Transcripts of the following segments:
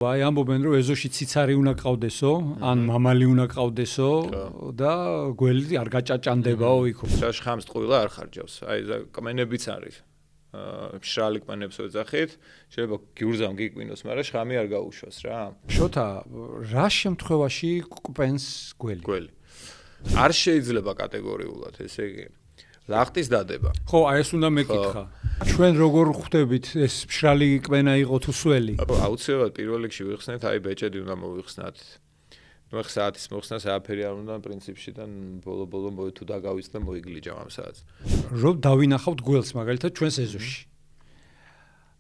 აი ამბობენ რომ ეზოში ციცარი უნდა ყავდესო, ან მამალი უნდა ყავდესო და გველი არ გაჭაჭანდებაო იქო. შაშ ხამს ტყუილა არ ხარჯავს. აი კმენებიც არის. მშრალი კმენებს ვეძახით, შეიძლება გიურზამ გიკვინოს, მაგრამ შხამი არ გაუშვას რა. შოთა, რა შემთხვევაში კვენს გველი? გველი. არ შეიძლება კატეგორიულად, ესე იგი. ლახტის დადება. ხო, აი ეს უნდა მეკითხა. ჩვენ როგორ ხვდებით ეს მშრალი კმენა იყო თუ სველი? აუცილებლად პირველ რიგში ვიხსნეთ, აი ბეჭედი უნდა მოვიხსნათ. ნუ საათის მოხსნას არაფერი არ უნდა პრინციპში და ბოლო თუ დაგავიწყდა მოიგლიჯავ ამ საათს. რომ დავინახავთ გველს მაგალითად ჩვენს ეზოში.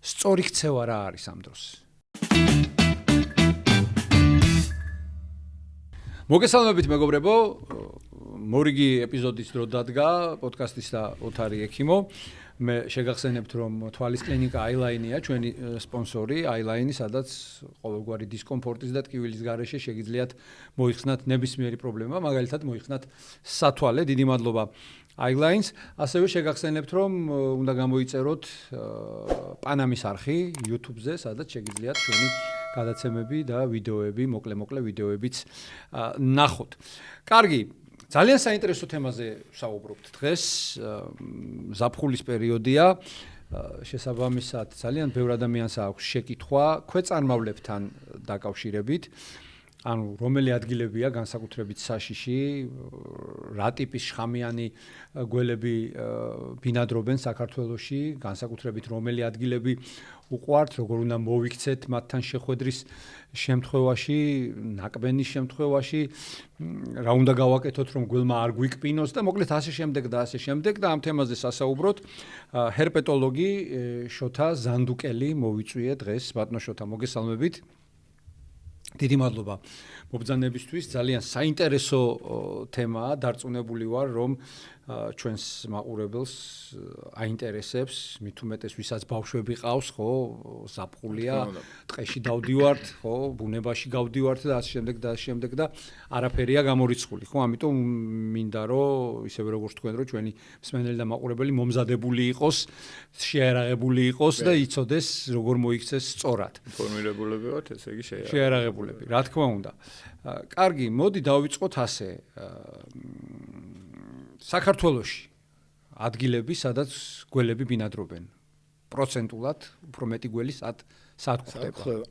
სწორი ქცევა რა არის ამ დროს? მოგესალმებით მეგობრებო, მორიგი ეპიზოდის დრო დადგა პოდკასტის და ოთარი ექიმო. მე შეგახსენებთ რომ თვალის კლინიკა Eyeline-ია ჩვენი სპონსორი, Eyeline, სადაც ყოველგვარი დისკომფორტის და ტკივილის გარეშე შეგიძლიათ მოიხსნათ ნებისმიერი პრობლემა, მაგალითად მოიხსნათ სათვალე. დიდი მადლობა Eyeline-ს. ასევე შეგახსენებთ რომ უნდა გამოიწეროთ პანამის არხი YouTube-ზე, სადაც შეგიძლიათ ჩვენი გადაცემები და ვიდეოები, მოკლე ვიდეოებიც ნახოთ. კარგი, ძალიან საინტერესო თემაზე ვსაუბრობთ დღეს. ზაფხულის პერიოდია. შესაბამისად, ძალიან ბევრ ადამიანს აქვს შეკითხვა ქვეწარმავლებთან დაკავშირებით. ანუ რომელი ადგილებია განსაკუთრებით საშიში, რა ტიპის შხამიანი გველები ბინადრობენ საქართველოში, განსაკუთრებით რომელი ადგილები უყვართ, როგორ უნდა მოვიქცეთ მათთან შეხვედრის შემთხვევაში, ნაკბენის შემთხვევაში, რა უნდა გავაკეთოთ რომ გველმა არ გვიკპინოს და მოკლედ ასე შემდეგ და ამ თემაზე სასაუბროთ. ჰერპეტოლოგი შოთა ზანდუკელი მოვიწვიე დღეს. ბატონო შოთა, მოგესალმებით. დიდი მადლობა მობრძანებისთვის. ძალიან საინტერესო თემაა. დარწმუნებული ვარ, რომ ჩვენს მაყურებელს აინტერესებს, მით უმეტეს ვისაც ბავშვები ყავს, ხო, ზაფხულია, ტყეში დავდივართ, ხო, ბუნებაში გავდივართ და ასე შემდეგ და არაფერია გამორიცხული, ხო? ამიტომ მინდა რომ ისევე როგორც თქვენ რომ ჩვენი მსმენელი და მაყურებელი მომზადებული იყოს, შეარაღებული იყოს და იცოდეს როგორ მოიქცეს სწორად. ინფორმირებულები ვართ, ესე იგი შეარაღებულები, რა თქმა უნდა. კარგი, მოდი დავიწყოთ ასე. საქართველოში ადგილები, სადაც გველები ბინადრობენ. პროცენტულად უფრო მეტი გველი სად გვხდება?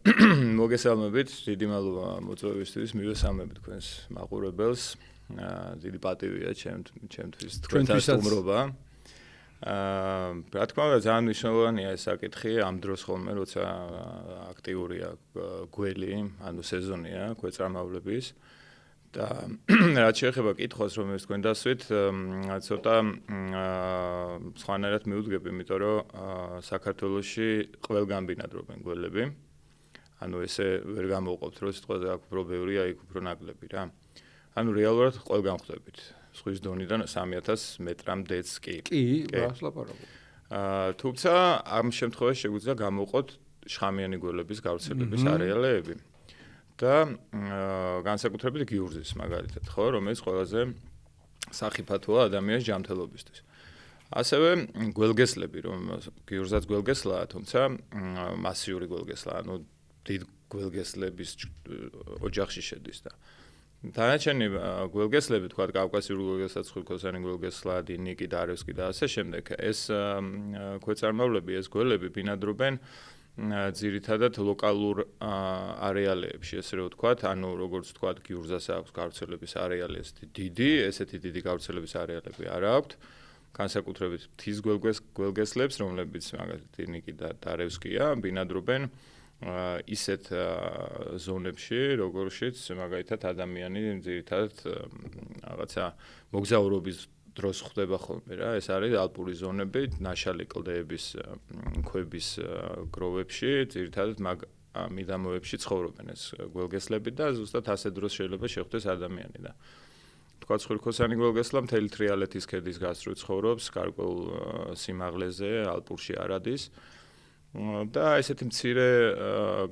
მოგესალმებით, დიდი მადლობა მოწვევისთვის, მივესალმებით თქვენს მაყურებელს. დიდი პატივია ჩემთვის თქვენთან სტუმრობა. რა თქმა უნდა, ძალიან მნიშვნელოვანია ეს საკითხი ამ დროს ხოლმე, როცა აქტიურია გველი, ანუ სეზონია ქვეწარმავლების. და რაც შეეხება კითხვას, რომელს თქვენ დასვით, ცოტა სხვანაირად მივუდგები, იმიტომ რომ საქართველოში ყველგან ბინადრობენ გველები. ანუ ესე ვერ გამოვყოფთ, რომ სიტყვაზე აქ უფრო ბევრია, იქ უფრო ნაკლები რა. ანუ რეალურად ყველგან ხვდებით. ზღვის დონიდან 3000 მეტრამდეც კი. კი, რას ლაპარაკობ. თუმცა ამ შემთხვევაში შეგვიძლია გამოვყოთ შხამიანი გველების გავრცელების არეალები. და განსაკუთრებით გიურზის მაგალითად, ხო, რომელიც ყველაზე სახიფათოა ადამიანის ჯანმრთელობისთვის. ასევე გველგესლები, რომ გიურზაც გველგესლაა, თუმცა მასიური გველგესლა, ანუ დიდ გველგესლების ოჯახში შედის და დანარჩენი გველგესლები, თქვა კავკასიური გველგესლა, ცხვრქოსანი გველგესლა, დინიკი, დარევსკი და ასე შემდეგ, ეს ქვეწარმავლები, ეს გველები ბინადრობენ ძირითადად ლოკალურ არეალებში, ესე რომ ვთქვათ, ანუ როგორც ვთქვათ, გიურზას აქვს გავრცელების არეალი დიდი, ესეთი დიდი გავრცელების არეალები არ აქვს. განსაკუთრებით მთის გველგესლებს, რომლებიც მაგალითად დინიკი და დარევსკია, ბინადრობენ ისეთ ზონებში, როგორშიც მაგალითად ადამიანი ძირითადად რაღაცა მოგზაურობის დროს ხდება ხოლმე რა. ეს არის ალპური ზონები, ნაშალი კლდეების ქვების გროვებში, ძირითადად მაგ მიდამოებში ცხოვრობენ ეს გველგესლები და ზუსტად ასე დროს შეიძლება შეხვდეს ადამიანი და თქვა ცხვრქოსანი გველგესლა მთელი თრიალეთის ქედის გასწვრივ ცხოვრობს, გარკვეულ სიმაღლეზე, ალპურში არ ადის. და ესეთი მცირე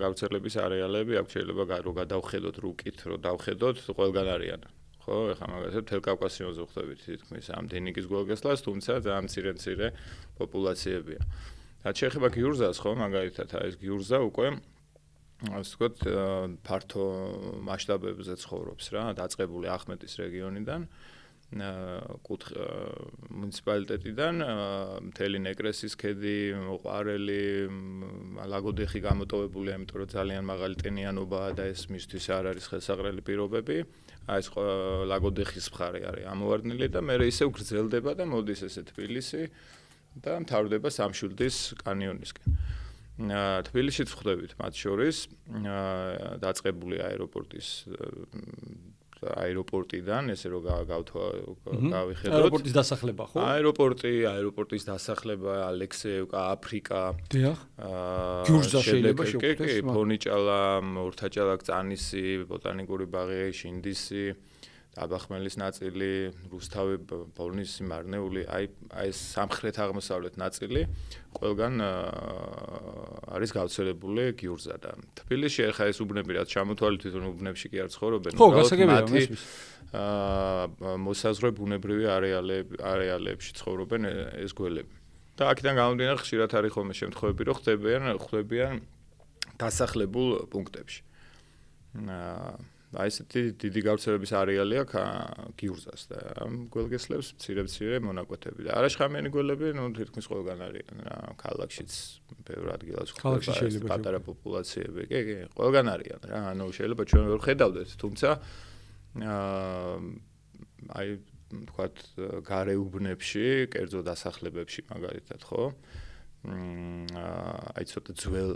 გავრცელების არეალები აქვს, შეიძლება რომ გადავხედოთ რუკით, რომ დავხედოთ, ყველგან არიან. ხო, ეხლა მაგალითად მთელ კავკასიონზე ვხვდებით თითქმის ამ დინიკის გველგესლას, თუმცა ძალიან მცირე პოპულაციებია. რაც შეეხება გიურზას, ხო, მაგალითად, ეს გიურზა უკვე ასე ვთქვათ, ფართო მასშტაბებზე ცხოვრობს რა, დაწყებული ახმეტის რეგიონიდან, მუნიციპალიტეტიდან, მთელი ნეკრესის ქედი, ყვარელი, ლაგოდეხი გამოტოვებულია, იმიტომ რომ ძალიან მაღალი ტენიანობაა და ეს მისთვის არ არის ხელსაყრელი პირობები. აი ეს ლაგოდეხის მხარე არის ამოვარდნილი და მე ისევ გრძელდება და მოდის ესე თბილისი და მთავრდება სამშვილდის კანიონისკენ. თბილისშიც ვხვდებით მათ შორის დაწყებული აეროპორტიდან, ესე რომ გავიხედოთ. აეროპორტის დასახლება, ხო? აეროპორტის დასახლება, ალექსეევკა, აფრიკა. დიახ. გიურზა შეიძლება შევხვდეთ. კი, ფონიჭალა, ორთაჭალა, წანისი, ბოტანიკური ბაღი, შინდისი, დაბახმელის ნაწილი, რუსთავი, ბოლნისი, მარნეული, აი ეს სამხრეთ-აღმოსავლეთ ნაწილი ყველგან არის გავრცელებული გიურზა და თბილისში ახლა ეს უბნები რაც ჩამოთვალეთ თვითონ უბნებში კი არ ცხოვრობენ, მათი მოსაზღვრე ბუნებრივი არეალებში ცხოვრობენ ეს გველები. და აქედან გამომდინარე ხშირად არის ხოლმე შემთხვევები, რომ ხვდებიან დასახლებულ პუნქტებში. აი ესეთი დიდი გავრცელების არეალი აქვს გიურზას და გველგესლებს მცირე მონაკვეთები და არაშხამიანი გველები, თითქმის ყველგან არიან რა, ქალაქშიც ბევრ ადგილას ხდება პატარა პოპულაციები, კი, ყველგან არიან რა, ანუ შეიძლება ჩვენ ვერ ხედავდეთ, თუმცა აი თქვათ გარეუბნებში, კერძო დასახლებებში მაგალითად, ხო? აი ცოტა ძველ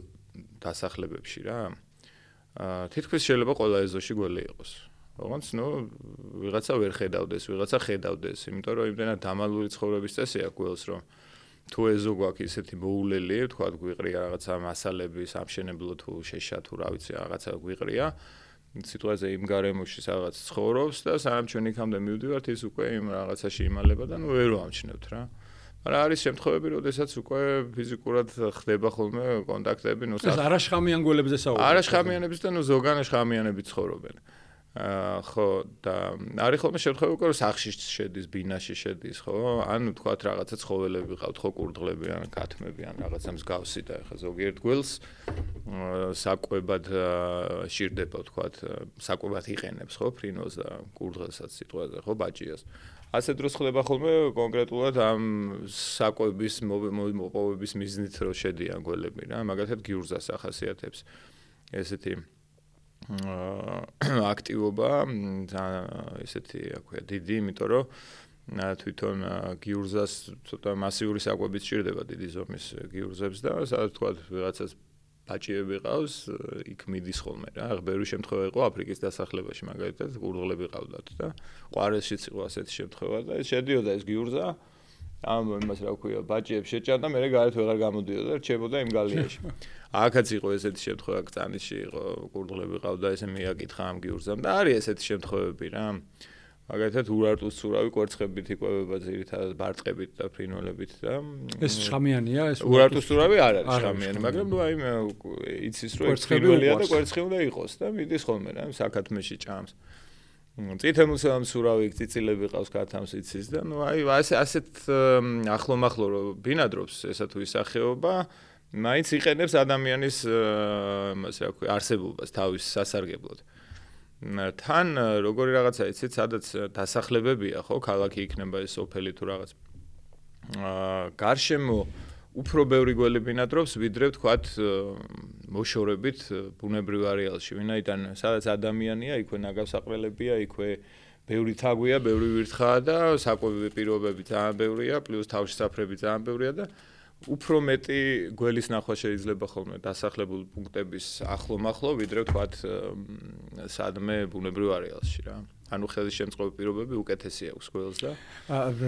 დასახლებებში რა. თითქმის შეიძლება ყველა ეზოში გველი იყოს. ოღონდ, ვიღაცა ვერ ხედავდეს, ვიღაცა ხედავდეს, იმიტომ რომ იმდენად დამალული ცხოვრების წესი აქვს გველს, რომ თუ ეზო გვაქვს ისეთი მოულელი, თქვათ გვიყრია რაღაცა მასალები, სამშენებლო თუ შეშა თუ რა ვიცი, რაღაცა გვიყრია, სიტყვაზე იმ გარემოში რაღაც ცხოვრობს და სანამ ჩვენ იქამდე მივდივართ, ის უკვე იმ რაღაცაში იმალება და ვერ ვამჩნევთ რა. მაგრამ არის შემთხვევები, როდესაც უკვე ფიზიკურად ხდება ხოლმე კონტაქტები, ეს არაშხამიან გველებზე საუბრობთ. არაშხამიანების და ზოგან შხამიანები ცხოვრობენ. ხო, და არის ხოლმე შემთხვევები, რომ სახლში შედის, ბინაში შედის, ხო? ან თქვათ რაღაცა ცხოველები ყავთ, ხო, კურდღლები ან კათმები ან რაღაცა მსგავსი და ხა ზოგიერთ გველს საკვებად შირდება, თქვათ, საკვებად იყენებს, ხო, ფრინველს და კურდღელსაც სიტყვაზე, ხო, ბაჭიას. ასე დროს ხდება ხოლმე კონკრეტულად ამ საკვების მოპოვების მიზნით რომ შედიან გველები რა, მაგალითად გიურზას ახასიათებს ესეთი აქტივობა, ესეთი აქვია დიდი, იმიტომ რომ თვითონ გიურზას ცოტა მასიური საკვებიც ჭირდება დიდი ზომის გიურზებს და სადაც თქვა ვიღაცას ბაჭიები ყავს, იქ მიდის ხოლმე რა. ბევრი შემთხვევა იყო აფრიკის დასახლებაში, მაგალითად, კურდღლები ყავდათ და ყვარელშიც იყო ასეთი შემთხვევა და ეს შედიოდა ეს გიურზა ამ იმას რა ქვია, ბაჭიებს შეჭამდა, მერე გარეთ ვეღარ გამოდიოდა, რჩებოდა იმ გალიაში. აქაც იყო ესეთი შემთხვევა, წანიში იყო, კურდღლები ყავდა, ესე მიაკითხა ამ გიურზამ და არის ესეთი შემთხვევები რა. მაგალითად ურარტუს ცურავი კვერცხებით იკვებება ძირითადად ბარტყებით და ფრინველებით და ეს შხამიანია ეს ურარტუს ცურავი არ არის შხამიანი, მაგრამ აი იცის რომ ფრინველია და კვერცხი უნდა იყოს და მიდის ხოლმე რა საქათმეში ჭამს. წითელმუცელამ ცურავი წიწილები ყავს კათამს იცის და აი ასეთ ახლომახლო რომ ბინადრობს ესა თუ ის სახეობა, მაინც იყენებს ადამიანის იმას რა ქვია არსებობას თავის სასარგებლოდ. თან როგორი რაღაცა იცით, სადაც დასახლებებია, ხო, ქალაქი იქნება ეს სოფელი თუ რაღაც. გარშემო უფრო ბევრი გველი ბინადრობს, ვიდრე ვთქვათ მოშორებით ბუნებრივ არეალში, ვინაიდან სადაც ადამიანია, იქვე ნაგავსაყრელებია, იქვე ბევრი თაგვია, ბევრი ვირთხაა და საკვები პირობები ძალიან ბევრია, პლუს თავშესაფრები ძალიან ბევრია და უფრო მეტი გველის ნახვა შეიძლება ხოლმე დასახლებულ პუნქტების ახლომახლო, ვიდრე ვთქვათ სადმე ბუნებრივ არეალში რა. ანუ ხელისშემწყობი პირობები უკეთესი აქვს გველს და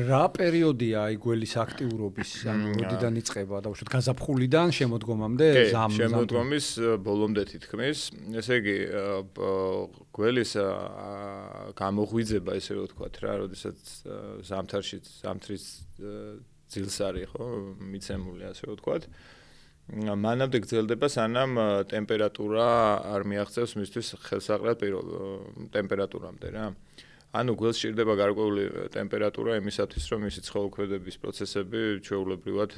რა პერიოდია აი გველის აქტიურობის, ანუ როდიდან იწყება და უშუალოდ გაზაფხულიდან შემოდგომამდე შემოდგომის ბოლომდე თითქმის. ესე იგი გველის გამოღვიძება ესე რომ ვთქვათ რა, როდესაც ზამთრის ძილს არის ხო მიცემული ასე რომ ვთქვათ. მანამდე გრძელდება სანამ ტემპერატურა არ მიაღწევს მისთვის ხელსაყრელ ტემპერატურამდე რა. ანუ გველს სჭირდება გარკვეული ტემპერატურა იმისათვის რომ მისი ცხოველქმედების პროცესები ჩვეულებრივად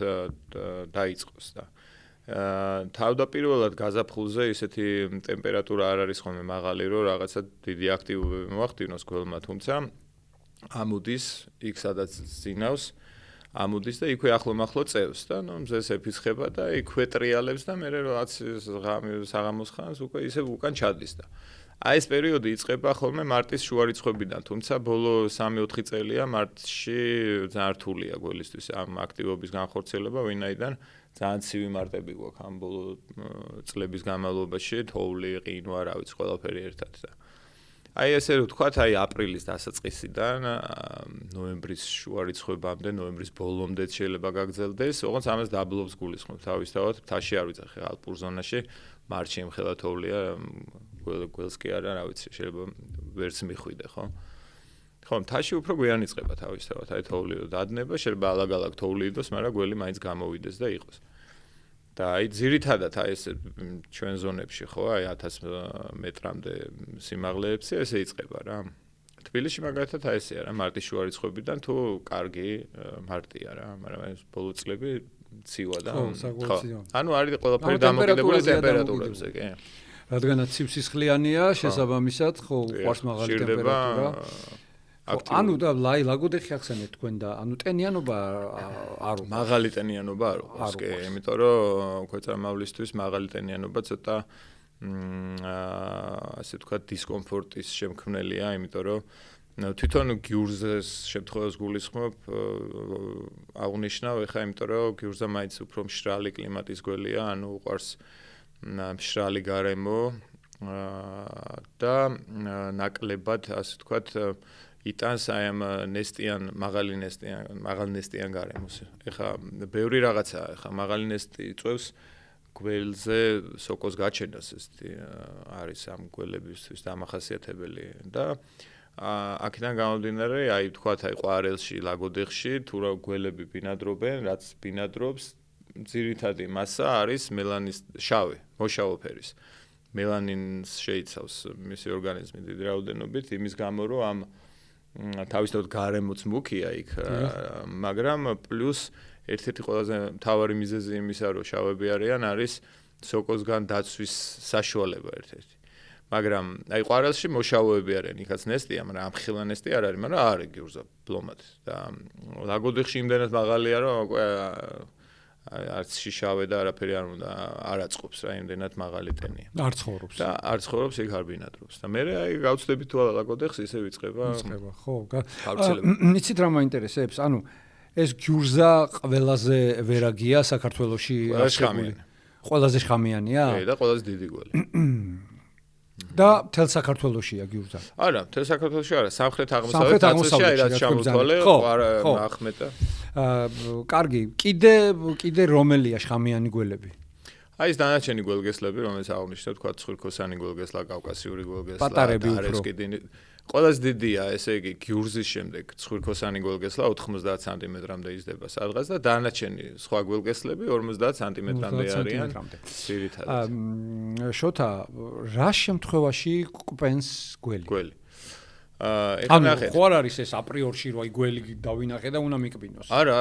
დაიწყოს და თავდაპირველად გაზაფხულზე ისეთი ტემპერატურა არ არის ხოლმე მაღალი, რომ რაღაცა დიდი აქტივობები მოახდინოს გველმა, თუმცა ამოდის იქ სადაც ზინავს, ამოდის და იქვე ახლო-მახლო წევს და ნუ მზეს ეფიცხება და იქვე ტრიალებს და მე რაღაც საღამოს ხანს უკვე ისე უკან ჩადის და აი ეს პერიოდი იწყება ხოლმე მარტის შუა რიცხვებიდან, თუმცა ბოლო 3-4 წელია მარტში ძალიან რთულია გველისთვის ამ აქტივობის განხორციელება, ვინაიდან ძალიან ცივი მარტები გვაქვს ამ ბოლო წლების განმავლობაში, თოვლი, ყინვა, რა ვიცი, ყველაფერი ერთად და აი ესე რომ ვთქვათ, აი აპრილის დასაწყისიდან ნოემბრის შუა რიცხვებამდე, ნოემბრის ბოლომდე შეიძლება გაგრძელდეს, ოღონდ ამას დაბლობს გულისხმობ თავისთავად, მთაში არ ვიცახე ალპურ ზონაში, მარტში იმხელა თოვლია, გველს კი არა, რა ვიცი, შეიძლება ვერც მიხვიდე, ხო? ხო, მთაში უფრო გვიან იწყება თავისთავად, აი თოვლი რომ დადნება, შეიძლება ალაგ-ალაგ თოვლი იყოს, მაგრამ გველი მაინც გამოვიდეს და იყოს. და აი ძირითადად აი ეს ჩვენ ზონებში ხო, აი 1000 მეტრამდე სიმაღლეებში ესე იწყება რა. თბილისში მაგალითად აი ესეა რა, მარტის შუა რიცხვებიდან თუ კარგი მარტია რა, მაგრამ აი ბოლო წლები ცივა და ხო. ანუ არის ყველაფერი დამოკიდებული ტემპერატურებზე, კი. რადგანაც ცივსისხლიანია, შესაბამისად, ხო, უყვარს მაღალი ტემპერატურა. ანუ და ლაგოდეხი ახსენეთ თქვენ და ანუ ტენიანობა არ უყურს. მაღალი ტენიანობა არ უყურს, კი, იმიტომ რომ ქვეწარმავლისთვის მაღალი ტენიანობა ცოტა ასე ვთქვათ დისკომფორტის შემქმნელია, იმიტომ რომ თვითონ გიურზეს შემთხვევას გულისხმობ აღნიშნავ ეხა, იმიტომ რომ გიურზა მაინც უფრო მშრალი კლიმატის გველია, ანუ უყვარს მშრალი გარემო და ნაკლებად ასე ვთქვათ იტანს აი ამ მაღალი ნესტიან გარემოს. ეხა ბევრი რაღაცაა, ეხა მაღალი ნესტი იწვევს გველზე სოკოს გაჩენას, ესეთი არის ამ გველებისთვის დამახასიათებელი და აქედან გამომდინარე, აი თქვათ, აი ყვარელში, ლაგოდეხში, თუ რა გველები ბინადრობენ, რაც ბინადრობს, ძირითადი მასა არის მელანის შავი, მოშავო ფერის. მელანინს შეიცავს მისი ორგანიზმი დიდი რაოდენობით, იმის გამო რომ ამ თავისთავად გარემოც მუქია იქ, მაგრამ პლუს ერთ-ერთი ყველაზე მთავარი მიზეზი იმისა, რომ შავები არიან, არის სოკოსგან დაცვის საშუალება ერთ-ერთი. მაგრამ აი ყვარელში მოშავოები არიან, იქაც ნესტია, მაგრამ ამხილა ნესტი არ არის, მაგრამ არის გიურზა ბლომად და ლაგოდეხში იმდენად მაღალია, რომ არც შიშავე და არაფერი არ უნდა არ აწყობს რა, იმდენად მაღალი ტენია. არ ცხოვრობს. და არ ცხოვრობს, იქ არ ბინადრობს. და მე აი გავცდებით თუ ლაგოდეხს ისე ვიწყება. ხო, იცით რა მაინტერესებს? ანუ ეს გიურზა ყველაზე ვერაგია საქართველოში აღებული. ყველაზე შხამიანია? კი, და ყველაზე დიდი გველი. და მთელ საქართველოშია გიურზა. არა, მთელ საქართველოში არა, სამხრეთ აღმოსავლეთში აი რაც ჩამოთვალე, ახმეტა. კარგი, კიდე რომელია შხამიანი გველები? აი ეს დანარჩენი გველგესლები, რომელიც აღნიშნეთ, თქვა ცხვრქოსანი გველგესლა, კავკასიური გველგესლა, პატარები უფრო. ყველაზე დიდია, ესე იგი, გიურზის შემდეგ ცხვრქოსანი გველგესლა 90 სანტიმეტრამდე იზრდება სადღაც და დანარჩენი სხვა გველგესლები 50 სანტიმეტრამდე არიან. ძირითადად. შოთა, რა შემთხვევაში კვენს გველი? ეხლა ნახეთ. ხო არ არის ეს აპრიორში რომ აი გველი დავინახე და უნდა მიკბინოს. არა,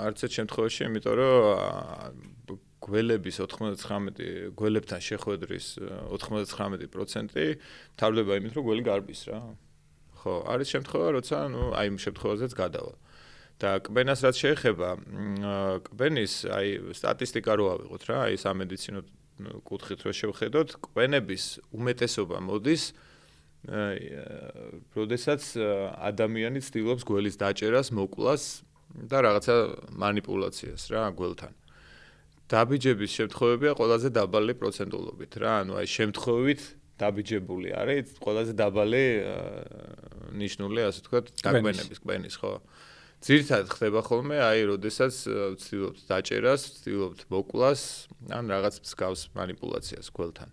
არც ერთ შემთხვევაში, იმიტომ რომ გველების 99 გველებთან შეხვედრის 99% თავდება იმით, რომ გველი გარბის რა. ხო, არის შემთხვევა, როცა აი იმ შემთხვევაზეც გადავალ. და კბენას რაც შეეხება, კბენის აი სტატისტიკა რო ავიღოთ რა, აი სამედიცინო კუთხით რო შევხედოთ, კბენების უმეტესობა მოდის როდესაც ადამიანი ცდილობს გველის დაჭერას, მოკვლას და რაღაცა манипуляციას რა გველთან. დაბიჯების შემთხვევებია ყველაზე დაბალი პროცენტულობით რა, ანუ აი შემთხვევით დაბიჯებული არის ყველაზე დაბალი ნიშნული, ასე ვთქვათ, დაკბენების, კბენის, ხო. ძირითადად ხდება ხოლმე აი, როდესაც ვცდილობთ დაჭერას, ვცდილობთ მოკვლას, ან რაღაც მსგავს манипуляციას გველთან.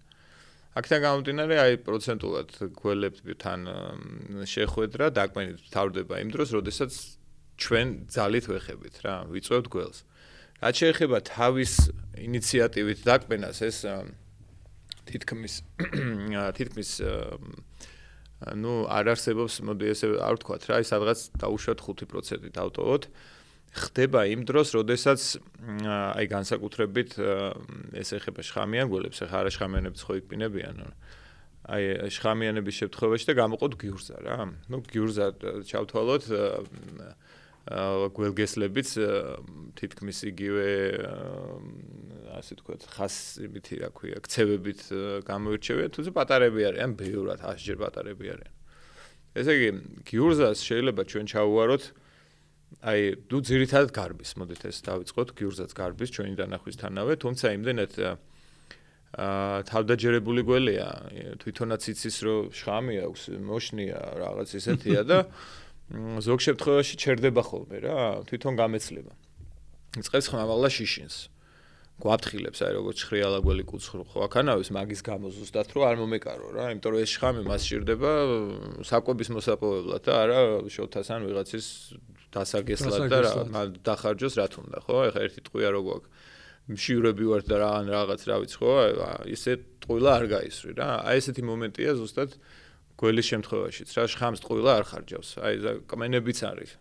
აქედან გამომდინარე, აი პროცენტულად გველებთან შეხვედრა დაკბენით თავდება იმ დროს, როდესაც ჩვენ ძალით ვეხებით რა, ვიწვევთ გველს. რაც შეეხება თავის ინიციატივით დაკბენას, ეს თითქმის არ არსებობს, მოდი ესე არ ვთქვათ რა, ის სადღაც დაუშვათ 5%-ით ავტოვოთ. ხდება იმ დროს, როდესაც აი განსაკუთრებით ეს ეხება შხამიან გველებს, ეხა არა შხამიანებიც ხო იქნებიან. აი შხამიანების შემთხვევაში და გამოყოთ გიურზა რა. ნუ გიურზა ჩავთვალოთ გველგესლებიც თითქმის იგივე ასე თქვათ ხასიათი რა ქვია, ქცევებით გამოირჩევიან, თუმცა პატარები არიან, ბევრად 100-ჯერ პატარები არიან. ესე იგი, გიურზას შეიძლება ჩვენ ჩავუვაროთ აი, ნუ ძირითადად გარბის, მოდით ეს დავიწყოთ, გიურზაც გარბის ჩვენი დანახვისთანავე, თუმცა იმდენად თავდაჯერებული გველია, თვითონაც იცის რომ შხამი აქვს, მოშნია, რაღაც ისეთია და ზოგ შემთხვევაში ჩერდება ხოლმე რა, თვითონ გამეცლება. იწყებს ხმამაღლა შიშინს. გვაფრთხილებს აი როგორც შხრიალა გველი კუცხვ ხო აქანავის მაგის გამო ზუსტად რომ არ მომეკარო რა, იმიტომ რომ ეს შხამი მას სჭირდება საკვების მოსაპოვებლად და არა შოთასან ვიღაცის დასაგესლად და დახარჯოს რა თუნდა ხო? ეხა ერთი ტყვია რო გვაქვს. მშივრები ვართ და რაღაც რა ვიცი ხო? ისე ტყუილა არ გაისვრი რა. აი ესეთი მომენტია ზუსტად გველის შემთხვევაშიც რა, შხამს ტყუილა არ ხარჯავს. აი კმენებიც არის.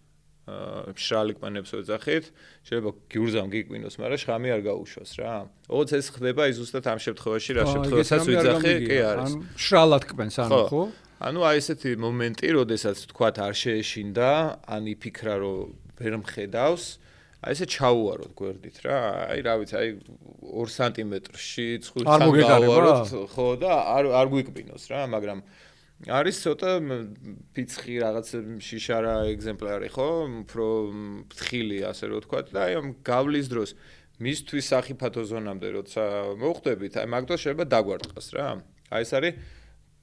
მშრალი კმენებს ვეძახით, შეიძლება გიურზამ გიკვინოს, მაგრამ შხამი არ გაუშვას რა. ოღონდ ეს ხდება აი ზუსტად ამ შემთხვევაში, რა შემთხვევასაც ვიძახი, კი არის. ან მშრალად კპენს ანუ ხო? ანუ აი ესეთი მომენტი, როდესაც თქვათ არ შეეშინდა, ან იფიქრა რომ ვერ მხედავს, აი ესე ჩაუვაროთ გვერდით რა. აი რა ვიცი, აი 2 სანტიმეტრში ცხვირთან გავუვაროთ, ხო და არ გვიკბინოს რა, მაგრამ არის ცოტა ფიცხი რაღაც შიშარა ეგზემპლარი ხო, უფრო ფრთხილი ასე რომ ვთქვათ და აი ამ გავლის დროს მისთვის სახიფათო ზონამდე როცა მოხვდებით, აი მაგ დროს შეიძლება დაგვარტყას რა. აი ეს არის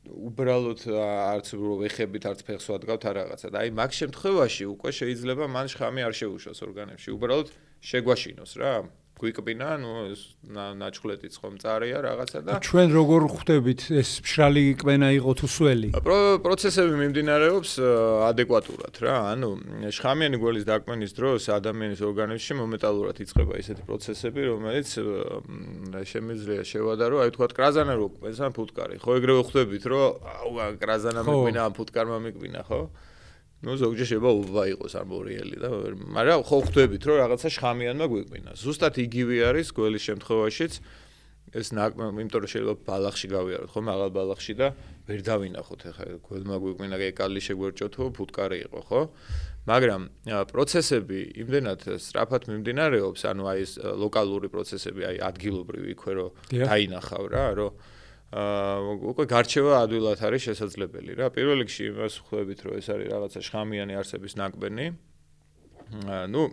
უბრალოდ არც ვეხებით, არც ფეხს ვადგავთ არ რაღაცა და აი მაგ შემთხვევაში უკვე შეიძლება მან შხამი არ შეუშვას ორგანებში, უბრალოდ შეგვაშინოს რა. გვიკბინა, ნუ ეს ნაჩხლეტიც ხომ წარია რაღაცა და ჩვენ როგორ ხვდებით ეს მშრალი კბენა იყო თუ სველი? პროცესები მიმდინარეობს ადეკვატურად რა. ანუ შხამიანი გველის დაკმენის დროს ადამიანის ორგანიზმში მომენტალურად იწყება ისეთი პროცესები, რომელიც შემიძლია შევადარო, აი თქვა კრაზანა რო კბენს ან ფუტკარი. ხო ეგრევე ხვდებით, რომ აუ კრაზანა მიკვინა, ან ფუტკარმა მიკვინა, ხო? ნუ ზოგჯერ შეიძლება უბა იყოს არ მორიელი და მაგრამ ხო ხვდებით რომ რაღაცა შხამიანმა გვიკვინა. ზუსტად იგივე არის გველის შემთხვევაშიც ეს იმიტომ რომ შეიძლება ბალახში გავიაროთ ხო მაღალ ბალახში და ვერ დავინახოთ ეხლა გველმა გვიკვინა ეკალი შეგვერჭო თუ ფუტკარი იყო ხო მაგრამ პროცესები იმდენად სწრაფად მიმდინარეობს ანუ აი ეს ლოკალური პროცესები აი ადგილობრივი იქვე რომ დაინახავ რა რომ უკვე გარჩევა ადვილად არის შესაძლებელი რა. პირველ რიგში იმას ხვდებით რომ ეს არის რაღაცა შხამიანი არსების ნაკბენი. ნუ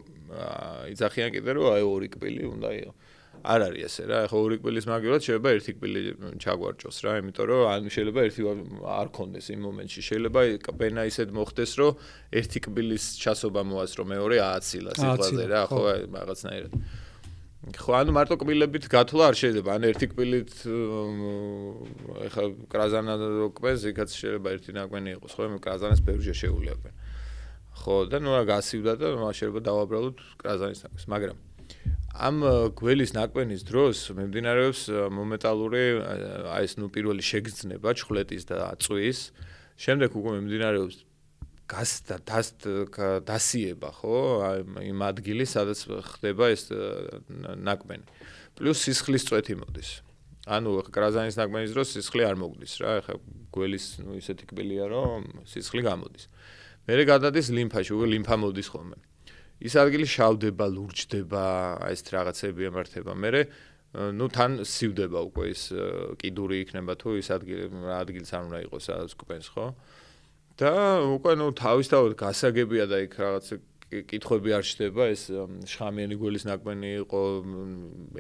იძახიან კიდე რომ აი 2 კბილი უნდა იყოს. არ არის ესე რა. ეხლა 2 კბილის მაგივრად შეიძლება 1 კბილი ჩაგვარჭოს რა, იმიტომ რომ ან შეიძლება ერთი არ კონდეს იმ მომენტში. შეიძლება კბენა ისედ მოხდეს რომ 1 კბილის ჩასობა მოასწრო, მეორე ააცილა სიყვაზე რა, ხო რაღაცნაირად. ხო ანუ მარტო კბილებით გათვლა არ შეიძლება ან ერთი კბილით ეხა კრაზანა კბენს იქაც შეიძლება ერთი ნაკბენი იყოს ხო მე კრაზანას ბევრჯერ შეუვლიაკენ ხო და ნუ რა გასივდა და შეიძლება დავაბრალოთ კრაზანის ნაკბენს მაგრამ ამ გველის ნაკბენის დროს მიმდინარეობს მომენტალური აი ეს ნუ პირველი შეგრძნება ჩხლეტის და წვის შემდეგ უკვე მიმდინარეობს დასიება ხო იმ ადგილი სადაც ხდება ეს ნაკბენი პლუს სისხლის წვეთი მოდის ანუ კრაზანის ნაკბენის დროს სისხლი არ მოგდის რა ეხა გველის ნუ ისეთი კბილია რომ სისხლი გამოდის მერე გადადის ლიმფაში უკვე ლიმფა მოდის ხოლმე ის ადგილი შავდება ლურჯდება აი ეს რაღაცები ემართება მერე ნუ თან სივდება უკვე ის კიდური იქნება თუ ის ადგილს არ უნდა იყოს სადაც კბენს ხო და უკვე ნუ თავისთავად გასაგებია და იქ რაღაც კითხვები არ ჩდება ეს შხამიანი გველის ნაკბენი იყო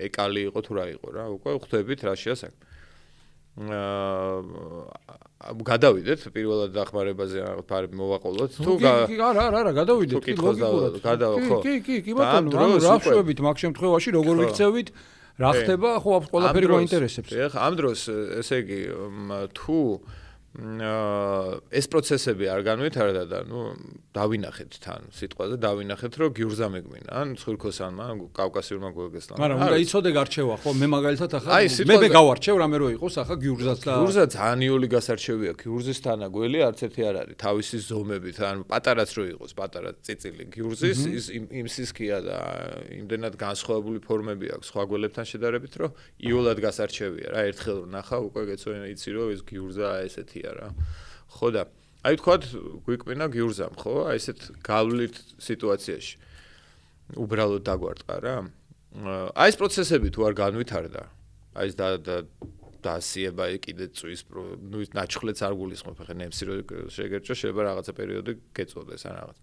ეკალი იყო თუ რა იყო რა უკვე ხვდებით რაშია საქმე გადავიდეთ პირველად დახმარებაზე რაღაც მოვაყოლოთ თუ არა გადავიდეთ კი ლოგიკურად კი ბატონო ანუ რა შვებით მაგ შემთხვევაში როგორ ვიქცევით რა ხდება ხო ყველაფერი გვაინტერესებს ეხა ამ დროს ესე იგი თუ ეს პროცესები არ განვითარდა და დავინახეთ თან სიტყვაზე დავინახეთ რომ გიურზა მეგვინა ან ცხვრქოსანმა კავკასიურმა გოგესლამ მაგრამ უნდა იცოდე გარჩევა ხო მე მაგალითად ახლა მე გავარჩევ რამე რო იყოს ახლა გიურზაც და გიურზა ძალიან იული გასარჩევია გიურზის თანაგველი არც ერთი არ არის თავისი ზომებით ან პატარაც რო იყოს პატარა წიწილი გიურზის ის იმ სისქია და იმდენად განსხვავებული ფორმები აქვს სხვა გველებთან შედარებით რომ იულად გასარჩევია რა ერთხელ რო ნახა უკვე გეცოდი იცი რომ ეს გიურზა ესეთი რა. ხო და აი თქვათ გვიკვინა გიურზამ, ხო? აი ესეთ გავლით სიტუაციაში. უბრალოდ დაგვარტყა რა. აი ეს პროცესები თუ არ განვითარდა, აი ეს დაასიება კიდე წვის, ნაჩხლეთს არ გულისხმობ, ხა ნემსი რო შეგერჭო, შეიძლება რაღაცა პერიოდი გეწოდეს ან რაღაც.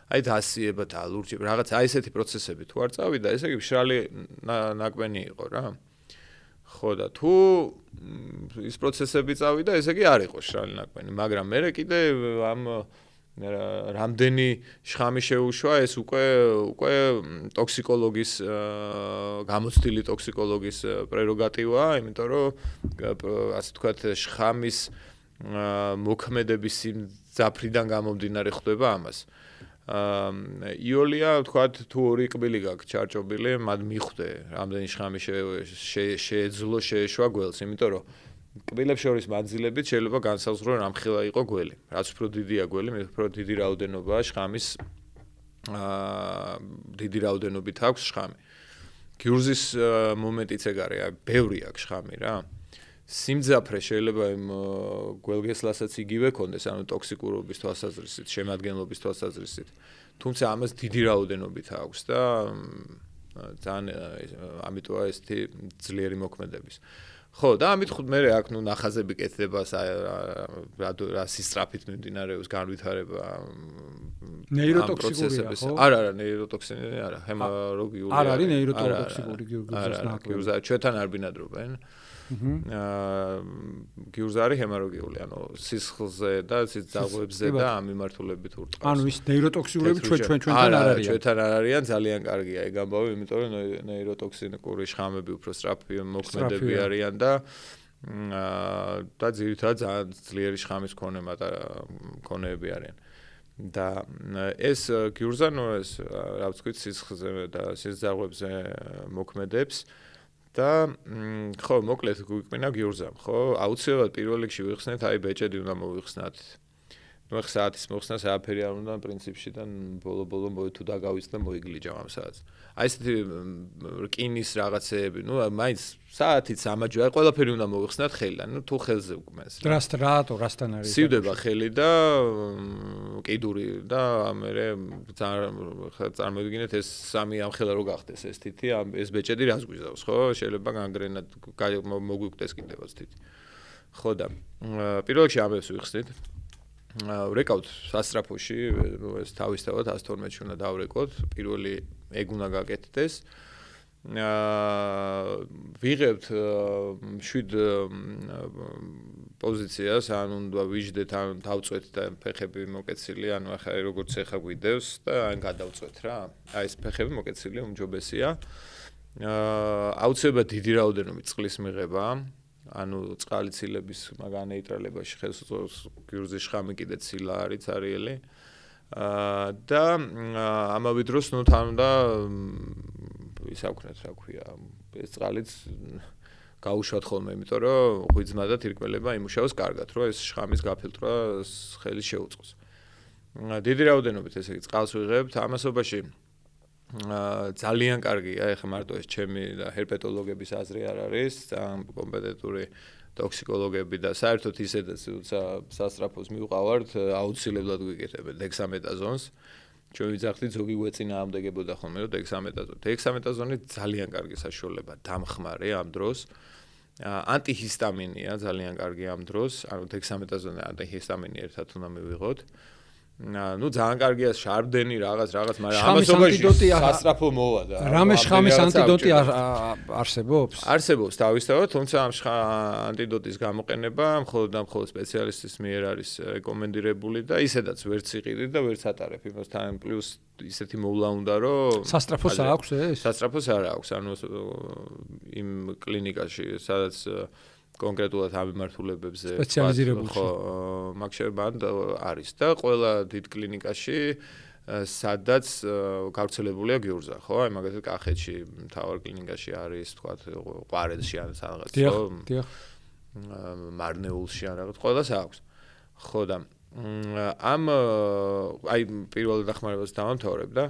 აი დაასიება და ლურჯი, რაღაც აი ესეთი პროცესები თუ არ წავიდა, ესე იგი მშრალი ნაკბენი იყო რა. ხო და თუ ის პროცესები წავიდა, ესე იგი არ იყო შრალი ნაკბენი, მაგრამ მე კიდე ამ რამდენი შხამი შეუშვა ეს უკვე ტოქსიკოლოგის გამოცდილი ტოქსიკოლოგის პრეროგატივაა, იმიტომ რომ ასე ვთქვათ შხამის მოქმედების ძაფრიდან გამომდინარე ხდება ამას. იოლია ვთქვათ თუ ორი კბილი გაქვს ჩარჭობილი, მათ მიხვდე რამდენი შხამი შეეძლო შეეშვა გველს, იმიტომ რომ კბილებს შორის მანძილებით შეიძლება განსაზღვრო რამხელა იყო გველი. რაც უფრო დიდია გველი, მით უფრო დიდი რაოდენობაა შხამის დიდი რაოდენობით აქვს შხამი. გიურზის მომენტიც ეგ არის, ბევრი აქვს შხამი რა. სიმძაფრე შეიძლება იმ გველგესლასაც იგივე კონდეს, ანუ ტოქსიკურობის თვალსაზრისით, შემადგენლობის თვალსაზრისით. თუმცა ამას დიდი რაოდენობით აქვს და ძალიან ამიტოა ესეთი ძლიერი მოქმედების. ხო, და ამით მე აქ ნახაზები კეთდება რა სისწრაფით მიმდინარეობს განვითარება ნეიროტოქსიკურია, ხო? არა, ნეიროტოქსინი არა, ჰემორაგიული. არ არის ნეიროტოქსიკური გიურზის ნაკვეთი. გიურზა ჩვენთან არ ბინადრობენ. გიურზა არის ჰემორაგიული, ანუ სისხლზე და სისხლძაღლებზე და ამ მიმართულებით ურტყავს. ანუ ის ნეიროტოქსიკურები ჩვენთან არ არიან. ჩვენთან არ არიან, ძალიან კარგია ეგ ამბავი, იმიტომ რომ ნეიროტოქსიკური შხამები უფრო სწრაფი მოქმედები არიან და ძირითადად ძალიან ძლიერი შხამის მქონეები არიან. და ეს გიურზა ეს რა ვთქვით სისხლზე და სისხლძაღლებზე მოქმედებს და ხო მოკლედ გვიკვინა გიურზამ ხო აუცილებლად პირველ რიგში ვიხსნეთ აი ბეჭედი უნდა მოვიხსნათ ნუ საათის მოხსნა სააფერი არ უნდა პრინციპში და ბოლო თუ დაგავიწყდა მოიგლიჯავ ამ საათს აი ესეთი რკინის რაღაცეები ნუ მაინც საათით სამაჯო აი ყველაფერი უნდა მოვიხსნათ ხელიდან ნუ თუ ხელზე უკმეს რასთან არის სივდება ხელი და კიდური და მე წარმოვიდგინეთ ეს სამი ამხელა რო გახდეს ეს თითი ეს ბეჭედი რას გვიზავს ხო შეიძლება განგრენად მოგვიკვდეს კიდევაც თითი ხო და პირველ რიგში ამას ვიხსნით ვრეკავთ სასტრაფოში ეს თავისთავად 112-ში უნდა დავრეკოთ პირველი ეგ უნდა გაკეთდეს ვიღებთ 7 პოზიციას ან უნდა ვიждდეთ ან დავწვეთ და ფეხები მოკეცილი ანუ ახლა როგორც ეხა გვიდევს და ან გადავწვეთ რა აი ეს ფეხები მოკეცილი უმჯობესია აუცილებლად დიდი რაოდენობით წყლის მიღება ანუ წყალიცილების მაგან ნეიტრალებაში ხელს უწყობს გიურზის შხამი კიდე ცილა არის цаრიელი და ამავე დროს ნუ თან უნდა ისაუქნეთ რა ქვია ეს წყალიც გაუშვათ ხოლმე იმიტომ რომ ღვიძმა და თირკმელება იმუშაოს კარგად რომ ეს შხამის გაფილტრვა ხელი შეუწყოს დიდი რაოდენობით ესე იგი წყალს ვიღებთ ამასობაში ძალიან კარგია ეხლა მარტო ეს ჩემი და ჰერპეტოლოგების აზრი არ არის ძალიან კომპეტენტური ტოქსიკოლოგები და საერთოდ ისედაც თუმცა სასწრაფოს მივყავართ აუცილებლად გვიკეთებენ დექსამეტაზონს ჩვენ ვიძახდით ზოგი გვეწინააღმდეგებოდა ხოლმე რომ დექსამეტაზონი ძალიან კარგი საშუალება დამხმარე ამ დროს ანტიჰისტამინია ძალიან კარგი ამ დროს ანუ დექსამეტაზონი ანტიჰისტამინი ერთად უნდა მივიღოთ ну ძალიან კარგია შარბდენი რაღაც მაგრამ ამასობაში სასტრაფო მოვა და რამე შხამის ანტიდოტი არსებობს? არსებობს თავისთავად, თუმცა ამ ანტიდოტის გამოყენება მხოლოდ სპეციალისტის მიერ არის რეკომენდირებული და ისედაც ვერც იყიდით და ვერც ატარებ იმასთან პლუს ისეთი მოვლა უნდა რომ სასტრაფოს აქვს ეს? სასტრაფოს არ აქვს, ანუ იმ კლინიკაში სადაც კონკრეტულად ამ მიმართულებებზე სპეციალიზირებული ხო მაგ არის და ყველა დიდ კლინიკაში სადაც გავრცელებულია გიურზა, ხო? აი მაგალითად კახეთში მთავარ კლინიკაში არის, თქვათ, ყვარელში ან რაღაც, ხო? დიახ. მარნეულში ან რაღაც, ყველას აქვს. ხო და ამ აი პირველ დახმარებას დავამთავრებ და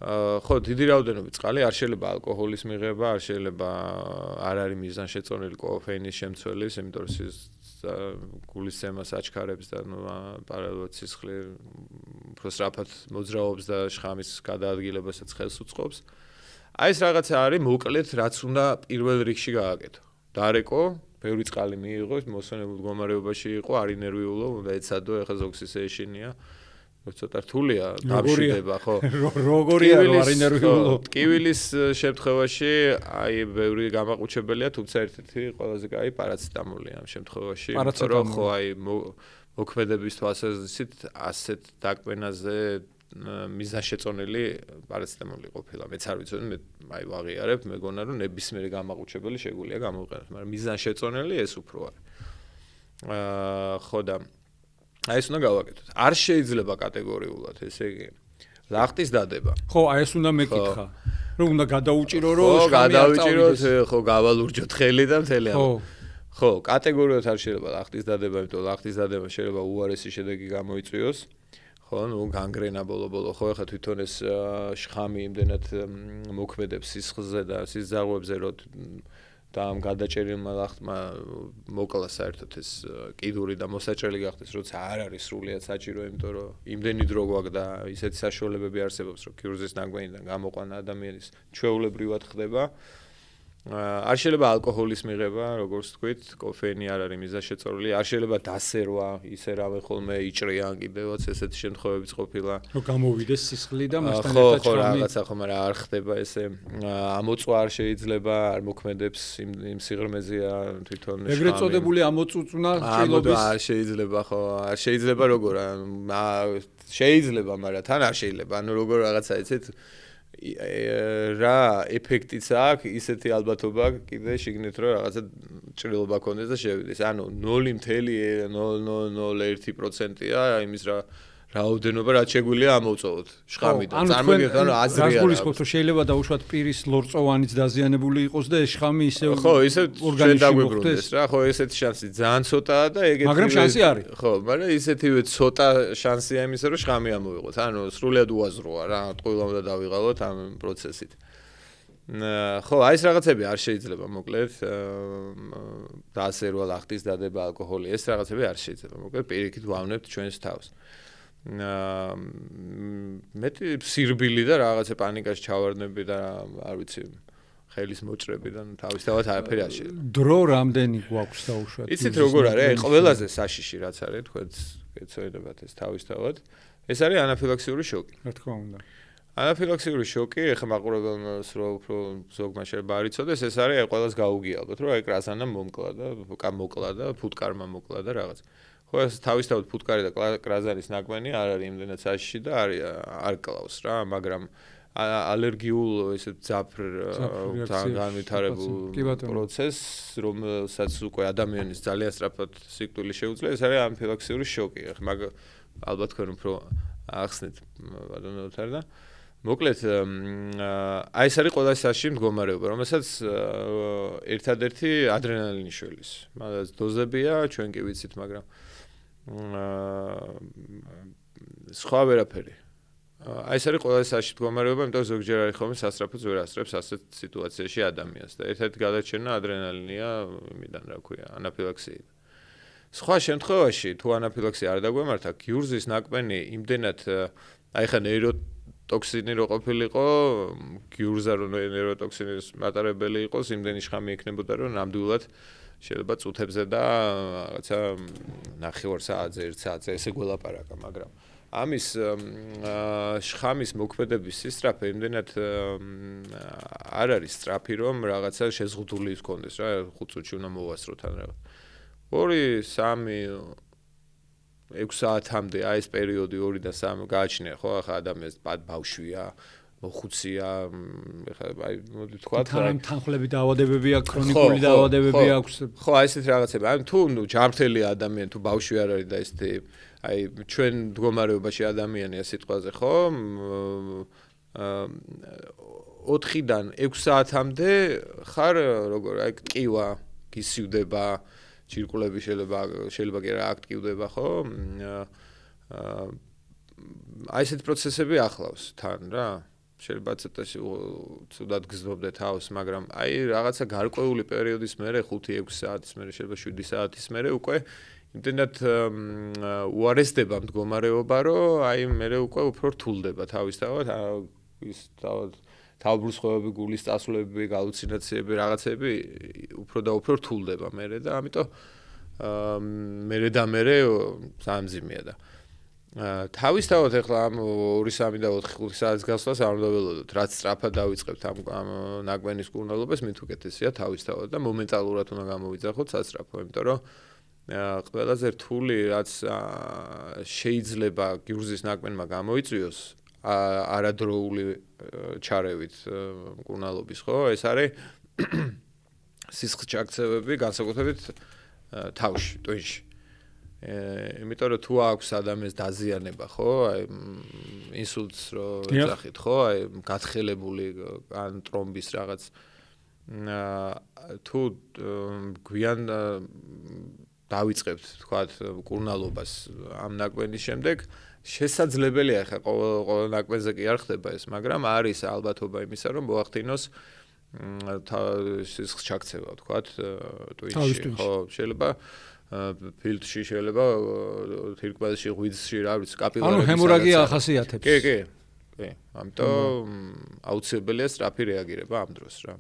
ხო დიდი რაოდენობით წყალი არ შეიძლება ალკოჰოლის მიღება, არ შეიძლება არ არის მიზანშეწონილი კოფეინის შემცველის, იმიტომ რომ გულის ცემას აჩქარებს და პარალელურად სისხლი უფრო სწრაფად მოძრაობს და შხამის გადაადგილებასაც ხელს უწყობს. აი ეს რაღაცა არის მოკლედ რაც უნდა პირველ რიგში გააკეთო. დარეკო, ბევრი წყალი მიიღო, მოსვენებულ მდგომარეობაში იყო, არ ინერვიულო, უნდა ეცადო, ეხლა ზოგს ისე ეშინია. ცოტა რთულია დამშვიდება, ხო? როგორია რომ არ ინერვიულო? ტკივილის შემთხვევაში აი ბევრი გამაყუჩებელია, თუმცა ერთ-ერთი ყველაზე კაი პარაცეტამოლი ამ შემთხვევაში, იმიტომ რომ ხო აი მოქმედების თვალსაზრისით ასეთ დაკმენაზე მიზანშეწონილი პარაცეტამოლი ყოფილა. მეც არ ვიცოდი, მე აი ვაღიარებ, მეგონა რომ ნებისმიერი გამაყუჩებელი შეგვიძლია გამოვიყენოთ, მაგრამ მიზანშეწონილი ეს უფრო არის. ხო და აი ეს უნდა გავაკეთოთ. არ შეიძლება კატეგორიულად, ესე იგი, ლახტის დადება. ხო, აი ეს უნდა მეკითხა. რომ უნდა გადაუჭირო, რომ გადაუჭიროთ, ხო, გავალურჯოთ ხელი და მთელი ამბავი. ხო, კატეგორიულად არ შეიძლება ლახტის დადება, იმიტომ რომ ლახტის დადება შეიძლება უარესი შედეგი გამოიწვიოს. ხო, ნუ განგრენა ბოლო-ბოლო, ხო, ახლა თვითონ ეს შხამი იმდენად მოქმედებს სისხლზე და სისხლძარღვებზე, რომ და ამ გადაჭერილმა ლახტმა მოკლა საერთოდ ეს კიდური და მოსაჭრელი გახდეს, როცა არ არის სრულიად საჭირო, იმიტომ რომ იმდენი დრო გვაქვს და ისეთი საშუალებები არსებობს, რომ ქირურგის ნაგვენიდან გამოყვანა ადამიანის ჩვეულებრივად ხდება. არ შეიძლება ალკოჰოლის მიღება, როგორც თქვით, კოფეინი არ არის მიზანშეწონილი, არ შეიძლება დასერვა, ისე რავე ხოლმე იჭრიან კიდევაც ესეთი შემთხვევებიც ყოფილა. რომ გამოვიდეს სისხლი და მასთან ერთად ხო, რაღაცა ხო, მაგრამ არ ხდება ესე. ამოწვა არ შეიძლება, არ მოქმედებს იმ სიღრმეზეა თვითონ შხამი. ეგრეთ წოდებული ამოწუწნა ჭრილობის არ შეიძლება, ხო, არ შეიძლება როგორ შეიძლება, მაგრამ თან არ შეიძლება. ანუ როგორ რაღაცა იცით რა ეფექტიც აქვს ისეთი ალბათობა კიდე შეგნით რომ რაღაცა ჭრილობა ქონდეს და შევიდეს. ანუ 0.0001%-ია იმის რაოდენობა რაც შეგვიძლია ამოვწოვოთ შხამიდან. წარმოგიდგენთ ანუ აზრია. გასაგულისხმობთ რომ შეიძლება დაუშვათ პირის ლორწოვანიც დაზიანებული იყოს და ეს შხამი ისე ხო, ისე დაგვიბრუნდეს რა, ხო, ესეთი შანსი ძალიან ცოტაა და ეგეთი მაგრამ შანსი არის. ხო, მაგრამ ისეთივე ცოტა შანსია იმისა რომ შხამი ამოვიღოთ. ანუ სრულიად უაზროა რა, ყველა უნდა დავიღალოთ ამ პროცესით. ხო, აი ეს რაღაცები არ შეიძლება მოკლედ დასერვა, ლახტის დადება, ალკოჰოლი, ეს რაღაცები არ შეიძლება. მოკლედ პირიქით ვავნებთ ჩვენს თავს. მეტი სირბილი და რაღაცა პანიკაში ჩავარდნები და არ ვიცი ხელის მოჭრები და თავისთავად არაფერი არ შეიძლება. დრო რამდენი გვაქვს დაუშვათ? იცით როგორ არის? აი ყველაზე საშიში რაც არის, თქვენც გეცოდინებათ ეს თავისთავად. ეს არის ანაფილაქსიური შოკი. რა თქმა უნდა. ანაფილაქსიური შოკი, ეხლა მაყურებელს რო უფრო ზოგმა შეიძლება არ იცოდეს, ეს არის აი ყველას გაუგიალდოთ, რომ აი კრაზანამ მომკლა და ფუტკარმა მოკლა და რაღაც. ხო, ეს თავისთავად ფუტკარი და კრაზანის ნაკვენი არ არის იმდენად საშიში და არ კლავს რა, მაგრამ ალერგიულ ესეთ ძაფრთან განვითარებულ პროცესს, რომელსაც უკვე ადამიანის ძალიან სწრაფად სიკვდილი შეუძლია, ეს არის ანაფილაქსიური შოკი. ეხლა ალბათ თქვენ უფრო ახსნით ბატონოთარ და მოკლედ აი ეს არის ყველა საშიში მდგომარეობა, რომელსაც ერთადერთი ადრენალინის შველის. მაგას დოზებია, ჩვენ კი ვიცით, მაგრამ სხვა ვერაფერი. აი ეს არის ყველა საშიში მდგომარეობა, იმიტომ რომ ზოგჯერ არის ხოლმე სასწრაფოც ვერ ასწრებს ასეთ სიტუაციაში ადამიანს და ერთ-ერთი გადაჭერნა ადრენალინია იმიდან, რა ქვია, ანაფილაქსია. სხვა შემთხვევაში თუ ანაფილაქსია არ დაგვემართა, გიურზის ნაკვენი იმდენად აი ხა ნეიროტოქსინი რო ყოფილიყო, გიურზა რო ნეიროტოქსინის მატარებელი იყოს, იმდენი შხამი ექნებოდა, რომ ნამდვილად შეიძლება წუთებზე და რაღაცა 9 საათზე, 1 საათზე ესე გველაპარაკა, მაგრამ ამის შხამის მოქმედების სისწრაფე იმდენად არ არის სწრაფი, რომ რაღაცა შეზღუდული ჰქონდეს რა, 5 წუთში უნდა მოვასწროთ ან რაღაც. 2, 3, 6 საათამდე აი ეს პერიოდი 2 და 3 გააჩნია ხო ახლა ადამიანს ბავშვია მოხუცია, აი მოდი თქვა თანხლები დაავადებები აქვს, ქრონიკული დაავადებები აქვს. ხო, აი ესეთ რაღაცები. აი თუ ჯანმრთელი ადამიანი, თუ ბავშვი არ არის და ესეთი აი ჩვენ მდგომარეობაში ადამიანია სიტყვაზე, ხო? 4-დან 6 საათამდე ხარ როგორ აი ტკივა, გისივდება, ჯირკვლები შეიძლება კი რა აქტივდება, ხო? აი ესეთ პროცესები ახლავს თან რა. შეიძლება ცოტა ცუდად გზნობდე თავს, მაგრამ აი რაღაცა გარკვეული პერიოდის მერე 5-6 საათის მერე, შეიძლება 7 საათის მერე უკვე იმდენად უარესდება მდგომარეობა, რომ აი მერე უკვე უფრო რთულდება თავისთავად, ის თავბრუსხვევები, გულის წასვლები, галлюცინაციები, რაღაცები უფრო და უფრო რთულდება მერე და ამიტომ მერე და მერე სამძიმეა და თავისთავად ახლა ამ 2-3 და 4-5 საათის გასვლას არ უნდა ველოდოთ, რაც სწრაფად დავიწყებთ ამ ნაკვენის კურნალობას, მით უკეთესია თავისთავად და მომენტალურად უნდა გამოვიძახოთ სასწრაფო, იმიტომ რომ ყველაზე რთული რაც შეიძლება გიურზის ნაკვენმა გამოიწვიოს არადროული ჩარევით კურნალობის, ხო? ეს არის სისხლის ჩაქცევები, განსაკუთრებით თავში, ტვინში. იმიტომ რომ თუ აქვს ადამიანს დაზიანება, ხო? აი ინსულტს რო ეძახით, ხო? აი გათხელებული ან ტრომბის რაღაც თუ გვიან დავიწყებთ, თქვათ, კურნალობას ამ ნაკვენის შემდეგ შესაძლებელია ხა ყოველ ნაკვენზე კი არ ხდება ეს, მაგრამ არის ალბათობა იმისა, რომ მოახდინოს სისხლის ჩაქცევა, თქვათ, ტვინში, ხო, შეიძლება ფილტში შეიძლება თირკმელში, ღვიძლში, რა ვიცი, კაპილარების. ანუ ჰემორაგია ახასიათებს. კი. ამიტომ აუცილებელია სწრაფი რეაგირება ამ დროს რა.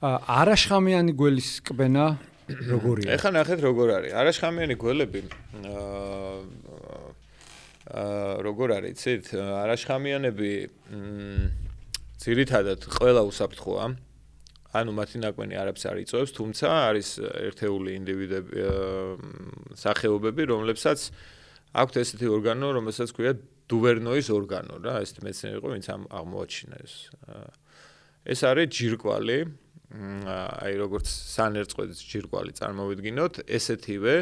არაშხამიანი გველის კბენა როგორია? ეხლა ნახეთ როგორ არის. არაშხამიანი გველები როგორ არის, იცით? არაშხამიანები ძირითადად ყველა უსაფრთხოა. ანუ მათი ნაკვენი არაფერს არ იწვევს, თუმცა არის ერთეული ინდივიდები, სახეობები, რომლებსაც აქვთ ესეთი ორგანო, რომელსაც ქვია დუვერნოის ორგანო რა, ესეთი მეცნიერი იყო, ვინც აღმოაჩინა ეს. ეს არის ჯირკვალი, აი როგორც სანერწყვედის ჯირკვალი წარმოვიდგინოთ, ესეთივე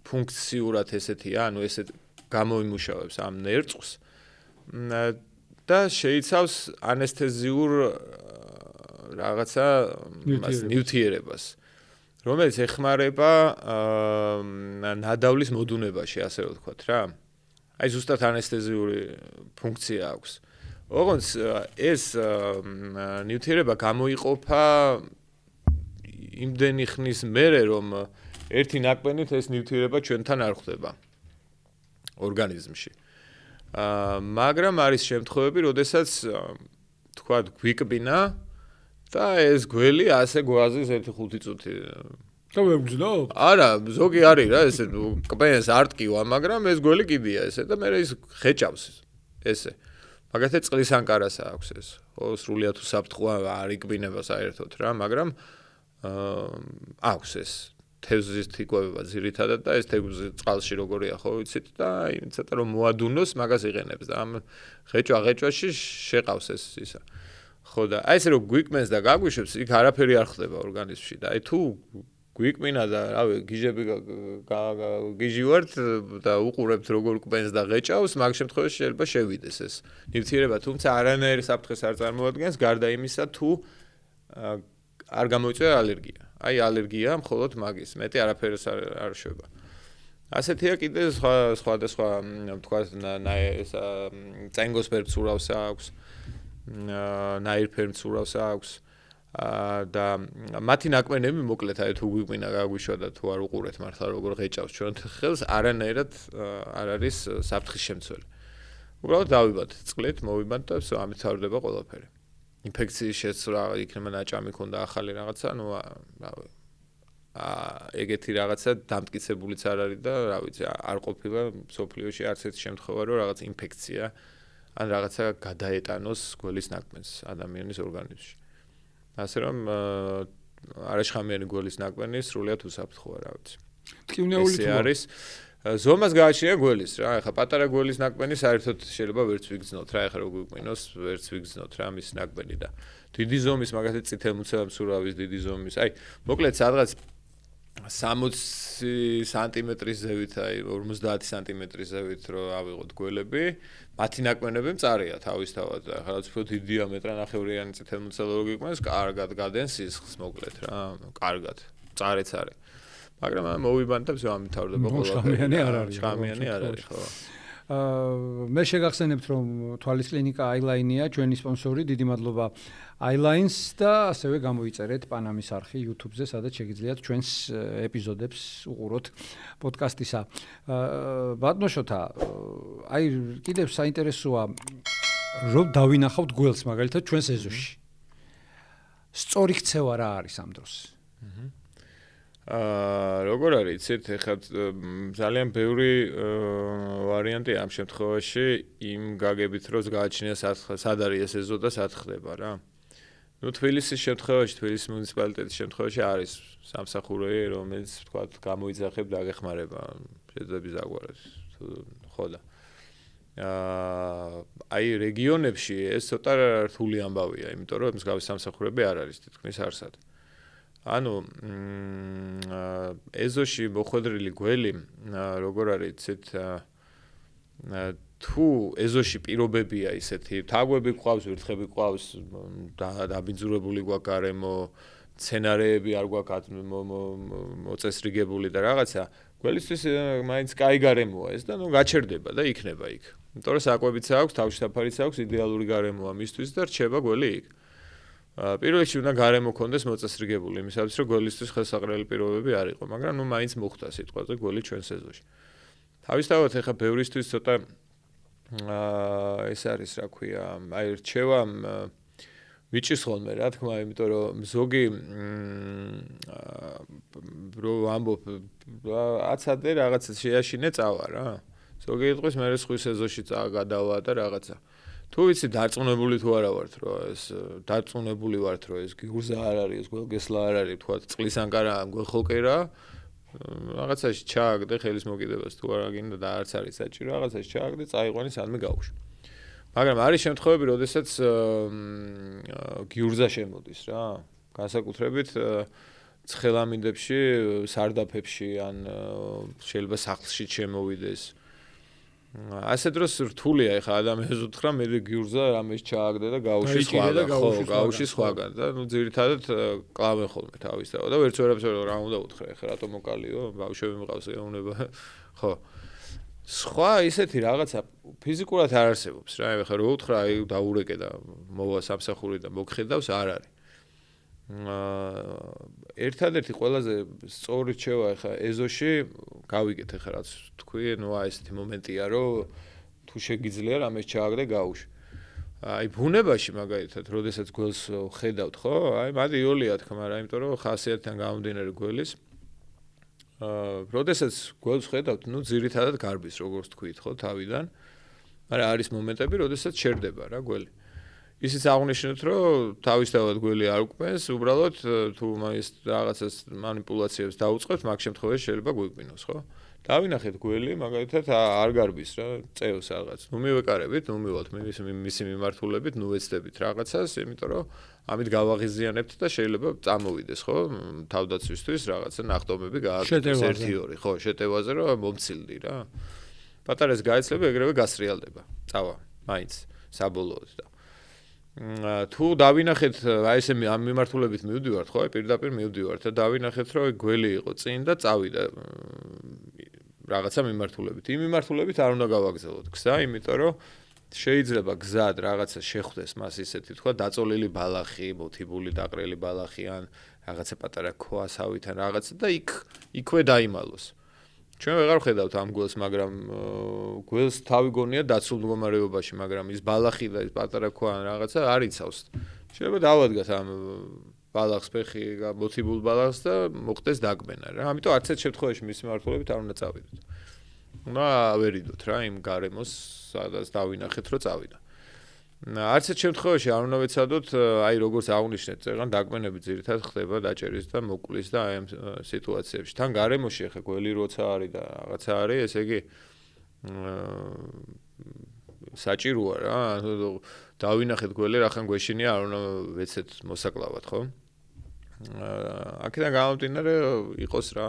ფუნქციურად ესეთია, ანუ ესეთ გამოიმუშავებს ამ ნერწყვს და შეიცავს ანესთეზიურ რაღაცა ნივთიერებას, რომელიც ეხმარება ნადავლის მოდუნებაში, ასე რომ ვთქვათ რა. აი ზუსტად ანესთეზიური ფუნქცია აქვს. ოღონდ ეს ნივთიერება გამოიყოფა იმდენი ხნის მერე, რომ ერთი ნაკვენით ეს ნივთიერება ჩვენთან არ ხვდება ორგანიზმში. მაგრამ არის შემთხვევები, როდესაც თქვათ გვიკბინა და ეს გველი ასე გვაზის 1-5 წუთი. და ვერ გძნობ? არა, ზოგი არის რა, ესე კბენს არ ტკივა, მაგრამ ეს გველი კიდია ესე და მე ის ხეჭავს ესე. მაგათაც წყლის ანკარასა აქვს ეს. ხო, სრულიად უსაფრთხოა, არ იკბინება საერთოდ რა, მაგრამ აქვს ეს თევზის თიკვება ძირითადად და ეს თევზი წყალში როგორია, ხო, ვიცით და აი ცოტა რომ მოადუნოს, მაგას იყენებს და ამ ხეჭვა-ხეჭვაში შეყავს ეს ისა. ხო და აი ესე რომ გვიკმენს და გაგვიშვებს, იქ არაფერი არ ხდება ორგანიზმში და აი თუ გვიკმინა და რავი, გიჟი ვართ და უყურებთ როგორ კბენს და ღეჭავს, მაგ შემთხვევაში შეიძლება შევიდეს ეს ნივთიერება, თუმცა არანაირ საფრთხეს არ წარმოადგენს, გარდა იმისა, თუ არ გამოიწვია ალერგია. აი ალერგია მხოლოდ მაგის, მეტი არაფერს არ შვება. ასეთია კიდე სხვადასხვა, თქვათ, წენგოსფერ მცურავსა აქვს, ნაირფერ მცურავსა აქვს. და მათი ნაკვენები მოკლედ აი თუ გვიყვინა გაგვიშვა და თუ არ უყურეთ მართლა როგორ ღეჭავს ჩვენ ხელს არანაირად არ არის საფრთხის შემცველი. უბრალოდ დავიბად წყლით, მოვიბად და ამით თავდება ყველაფერი. ინფექციის შეცვლა იქნება ნაჭამი ქონდა ახალი რაღაცა, ნუ რავი. ეგეთი რაღაცა დამტკიცებულიც არ არის და რა ვიცი, არ ყოფილა სოფლიოში არც ერთი შემთხვევა, რომ რაღაც ინფექცია ან რაღაცა გადაეტანოს გველის ნაკვენს ადამიანის ორგანიზმში. ასე რომ არაშხამიანი გველის ნაკვენი სრულიად უსაფრთხოა, რა ვიცი. ტკივნეული თუ არის ზომას გააჩნია გველის რა. ეხლა პატარა გველის ნაკბენი საერთოდ შეიძლება ვერც ვიგრძნოთ რა. ეხლა როგორ გვიყვინოს, ვერც ვიგრძნოთ რა მის ნაკბენი და დიდი ზომის მაგათი წითელმუცელი მსურავის დიდი ზომის. აი, მოკლედ სადღაც 60 სანტიმეტრის ზევით, აი 50 სანტიმეტრის ზევით რო ავიღოთ გველები, მათი ნაკბენები მწარია თავისთავად. ეხლა რაც უფრო დიდი მეტრანახევრიანი წითელმუცელი რო გიყვანს, კარგად გადენ სისხლს მოკლედ რა, კარგად. მწარეც არის. მაგრამ მოვიბანდებს ამითავრდება ყოველთვის. შხამიანი არ არის. შხამიანი არ არის, ხო. მე შეგახსენებთ რომ თვალის კლინიკა Eyeline-ია ჩვენი სპონსორი. დიდი მადლობა Eyelines და ასევე გამოიწერეთ პანამის არხი YouTube-ზე, სადაც შეგიძლიათ ჩვენს ეპიზოდებს უყუროთ პოდკასტისა. ბატონოშოთა, აი კიდევ საინტერესოა რომ დავინახავთ გველს მაგალითად ჩვენს ეზოში. სწორი ქცევა რა არის ამ დროს? როგორ არის, იცით, ეხლა ძალიან ბევრი ვარიანტია ამ შემთხვევაში იმ გაგებით, რომ გააჩნია სად არის ეს ეზო და სად ხდება რა. ნუ თბილისის შემთხვევაში, თბილისის მუნიციპალიტეტის შემთხვევაში არის სამსახური, რომელიც თქვათ გამოიძახებ დაგეხმარება შეძების დაგვარად. ხო და აი რეგიონებში ეს ცოტა რთული ამბავია, იმიტომ რომ მსგავსი სამსახურები არ არის თითქმის არსად. ანუ ეზოში მოხვედრილი გველი როგორ არის იცით თუ ეზოში პირობებია ისეთი თაგვები ყავს, ვირთხები ყავს, დაბინძურებული გვაქვს გარემო, სცენარეები არ გვაქვს მოწესრიგებული და რაღაცა, გველისთვის მაინც კაი გარემოა ეს და ნუ გაჩერდება და იქნება იქ. იმიტომ რომ საკვებიც აქვს, თავშესაფარიც აქვს, იდეალური გარემოა მისთვის და რჩება გველი იქ. პირველ რიგში უნდა გარემო კონდეს მოწესრიგებული, იმისათვის რომ გველისთვის ხელსაყრელი პირობები არ იყო, მაგრამ ნუ მაინც მოხდა სიტყვაზე გველი ჩვენს ეზოში. თავისთავად ეხა ბევრისთვის ცოტა ეს არის რა ქვია, აი რჩევა ვიჭის ხოლმე რა თქმა, იმიტომ რომ ზოგი რო ამბობ აცადე რაღაცა შეაშინე წავა რა. ზოგი იტყვის მე სხვის ეზოში გადავა და რაღაცა. თუ ვიცი დარწმუნებული თუ არა ვართ რომ ეს დარწმუნებული ვართ რომ ეს გიგურზა არ არის, ეს გველგესლა არ არის, თქვა წყლის ანკარა გველხოლკერა, რაღაცაში ჩააგდე ხელის მოკიდებას თუ არა გინდა და არც არის საჭირო, რაღაცაში ჩააგდე, წაიყვანი სადმე გავუშვი. მაგრამ არის შემთხვევები, როდესაც გიურზა შემოდის რა, განსაკუთრებით ცხელამინდებში, სარდაფებში ან შეიძლება სახლში შემოვიდეს. ასე დროს რთულია ეხა ადამიანს უთხრა მე გიურზა რამეს ჩააგდე და გაუში სხვაგან, ხო, გაუში სხვაგან და ნუ ძირითადად კლავენ ხოლმე თავისთავად და ვერც ვერაფერს რა უნდა უთხრა ეხა რატომ მოკალიო, ბავშვები მყავს ეუნება, ხო. სხვა ისეთი რაღაცა ფიზიკურად არ არსებობს რა, ეხა რო უთხრა აი დაურეკე და მოვა სამსახური და მოგხედავს არ არის. ერთადერთი ყველაზე სწორი რჩევა ეხა ეზოში გავიგეთ ეხა რაც თქვი, ნუ აი ესეთი მომენტია რომ თუ შეგიძლია რამეს ჩააგდე გაუშვი. აი ბუნებაში მაგალითად, როდესაც გველს ხედავთ, ხო? აი მადი იოლია თქმა რა, იმიტომ რომ ხასიათიდან გამომდინარე გველის როდესაც გველს ხედავთ, ნუ ძირითადად გარბის, როგორც თქვით, ხო, თავიდან. მაგრამ არის მომენტები, როდესაც შერდება რა გველი. ისიც აღნიშნეთ, რომ თავისთავად გველი არ უკმეს, უბრალოდ თუ მაგის რაღაცას манипуляციებს დაუწყებთ, მაგ შემთხვევაში შეიძლება გვიგვინოს, ხო? დავინახეთ გველი, მაგალითად არ გარბის რა, წევს რაღაც. ნუ მივეკარებით, ნუ მივალთ მისი მიმართულებით, ნუ ვეცდებით რაღაცას, იმიტომ რომ ამით გავაღიზიანებთ და შეიძლება წამოვიდეს, ხო? თავდაცვისთვის რაღაცა ნახტომები გააკეთოს 1-2, ხო, შეტევაზე რომ მომცილდი რა. პატარას გაეცლება, ეგრევე გასრიალდება. წავა, მაინც საბოლოოდ და თუ დავინახეთ აი ესე ამ მიმართულებით მივდივართ, ხო, პირდაპირ მივდივართ და დავინახეთ რომ გველი იყო წინ და წავიდა რაღაცა მიმართულებით. იმ მიმართულებით არ უნდა გავაგზავნოთ გზა, იმიტომ რომ შეიძლება გზად რაღაცა შეხვდეს მას ისეთი, თქვა, დაწოლილი ბალახი, მოთიბული დაყრელი ბალახი ან რაღაცა პატარა ქვასავით ან რაღაცა და იქვე დაიმალოს. ჩვენ ვეღარ ვხედავთ ამ გველს, მაგრამ გველს თავი გონია დაცულ მდგომარეობაში, მაგრამ ის ბალახი და ის პატარა ქვა ან რაღაცა არ იცავს. შეიძლება დავადგათ ამ ბალახს ფეხი, მოთიბულ ბალახს და მოხდეს დაგმენა რა. ამიტომ არც ერთ შემთხვევაში მის მიმართულებით არ უნდა წავიდოთ. უნდა ავერიდოთ რა იმ გარემოს, სადაც დავინახეთ რომ წავიდა. არც ერთ შემთხვევაში არ უნდა ვეცადოთ, აი როგორც აღნიშნეთ, წეგან დაკმენები ძირითადად ხდება დაჭერის და მოკვლის და აი ამ სიტუაციებში. თან გარემოში ახლა გველი როცა არის და რაღაცა არის, ესე იგი საჭიროა რა, დავინახეთ გველი რახან გვეშინია, არ უნდა ვეცეთ მოსაკლავად, ხო? აქედან გამომდინარე იყოს რა,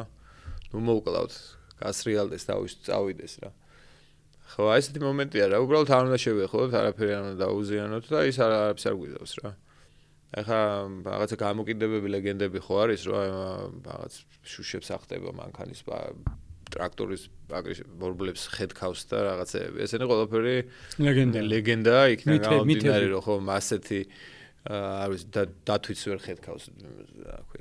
ნუ მოვკლავთ, გასრიალდეს და წავიდეს რა. ხო, აი ესეთი მომენტია რა, უბრალოდ არ უნდა შევეხოთ, არაფერი არ უნდა დაუზიანოთ და ის არაფერს არ გვიძავს რა. ახლა რაღაცა გამოკიდებები, ლეგენდები ხო არის, რომ რაღაც შუშებს ახტება მანქანის ტრაქტორის ბორბლებს ხედქავს და რაღაცეები. ესენი ყველაფერი ლეგენდაა, იქნება გამომდინარე რომ ხო ასეთი არ ვიცი დათვიც ვერ ხედქავს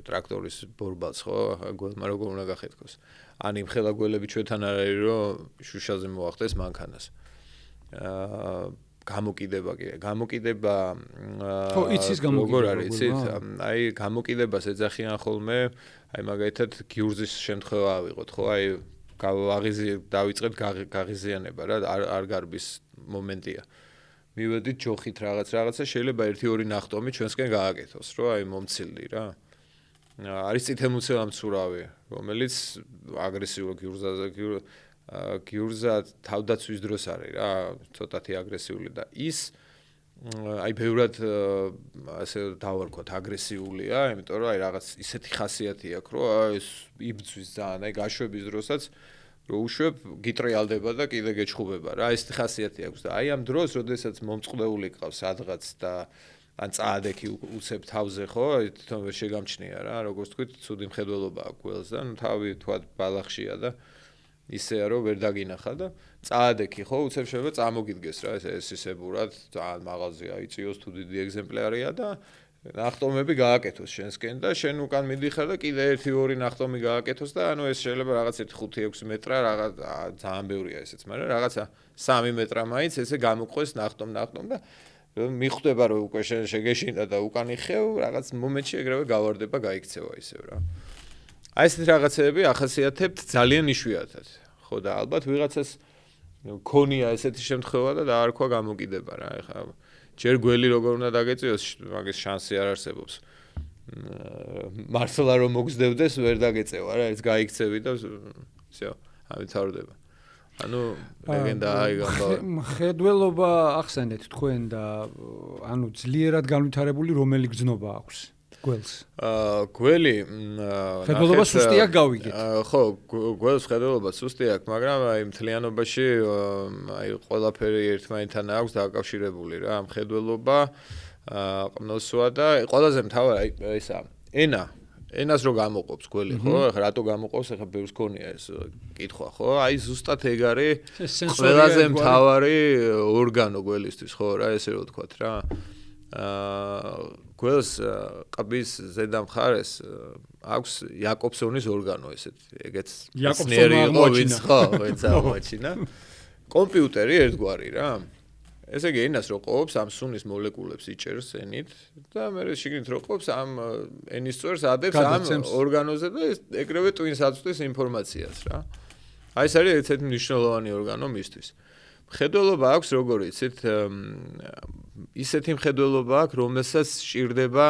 ტრაქტორის ბორბალს ხო გველმა როგორ უნდა გახედქოს ან იმ ხელაგველები ჩვენთან არ არის რომ შუშაზე მოახდეს მანქანას გამოკიდება ხო იცის გამოკიდება როგორ არის იცით აი გამოკიდებას ეძახიან ხოლმე აი მაგალითად გიურზის შემთხვევა ავიღოთ ხო აი დავიწყეთ გაღიზიანება რა არ გარბის მომენტია მივედით ჯოხით რაღაცა შეიძლება 1-2 ნახტომი ჩვენსკენ გააკეთოს რომ აი მომცილდი რა არის წითელმუცელა მცურავი რომელიც აგრესიულად გიურზა თავდაცვის დროს არის რა ცოტათი აგრესიული და ის აი ბევრად ასე დავარქვათ აგრესიულია იმიტომ რომ აი რაღაც ისეთი ხასიათი აქვს რომ აი იბძვის ძალიან აი გაშვების დროსაც რომ უშვებ გიტრიალდება და კიდე გეჩხუბება რა ესეთი ხასიათი აქვს და აი ამ დროს როდესაც მომწყდეული ყავს სადღაც და ან წაადექი უცებ თავზე ხო თვითონ ვერ შეგამჩნია რა როგორც თქვით ცუდი მხედველობა აქვს გველს და ნუ თავი თქვა ბალახშია და ისეა რომ ვერ დაგინახა და წაადექი ხო უცებ შეიძლება წამოგიდგეს რა ეს ისებურად ძალიან მაღალზე აიწიოს თუ დიდი ეგზემპლარია და ნახტომები გააკეთოს შენსკენ და შენ უკან მიდიხარ და კიდე 1-2 ნახტომი გააკეთოს და ანუ ეს შეიძლება რაღაც 5-6 მეტრა რაღაც ძალიან ბევრია ესეც მაგრამ რაღაცა 3 მეტრა მაინც ესე გამოყვეს ნახტომ და მიხვდება რომ უკვე შენ შეგეშინდა და უკან იხევ რაღაც მომენტში ეგრევე გავარდება გაიქცევა ისევ რა აი ესეთ რაღაცეები ახასიათებთ ძალიან იშვიათად ხო და ალბათ ვიღაცას ქონია ესეთი შემთხვევა და დაარქვა გამოკიდება რა ეხლა ჯერ გველი როგორ უნდა დაგეწიოს მაგის შანსი არ არსებობს მართლა რომ მოგზდევდეს ვერ დაგეწევა რა ეს გაიქცევი და всё ამითარდება ანუ ლეგენდა აი გამბა მხედველობა ახსენეთ თქვენ და ანუ ძლიერად განვითარებული რომელი გზნობა აქვს გველს გველი მხედველობა სუსტი აქვს გავიგეთ ხო გველს მხედველობა სუსტი აქვს მაგრამ აი მთლიანობაში აი ყველაფერი ერთმანეთთან აქვს დაკავშირებული რა მხედველობა ყნოსვა და ყველაზე მთავარი აი ესა ენას რო გამოყოფს გველი ხო ახლა რატო გამოყოფს ახლა ბევრს გქონია ეს კითხვა ხო აი ზუსტად ეგ არის ყველაზე მთავარი ორგანო გველისთვის ხო რა ესე რო ვთქვათ რა გველს ყბის ზედა მხარეს აქვს იაკობსონის ორგანო ესეთ ეგეც იაკობსონი იყო ვინც ხო ვინც აღმოჩინა კომპიუტერი ერთგვარი რა ესე იგი ენას რო ყოფს ამ სუნის მოლეკულებს იჭერს ენით და მე შეგინით რო ყოფს ამ ენის წვერს ადებს ამ ორგანოზე და ეგრევე ტვინს აწვდის ინფორმაციას რა აი ეს არის ერთ-ერთი მნიშვნელოვანი ორგანო მისთვის მხედველობა აქვს როგორ იცით ისეთი მხედველობა აქვს რომელსაც სჭირდება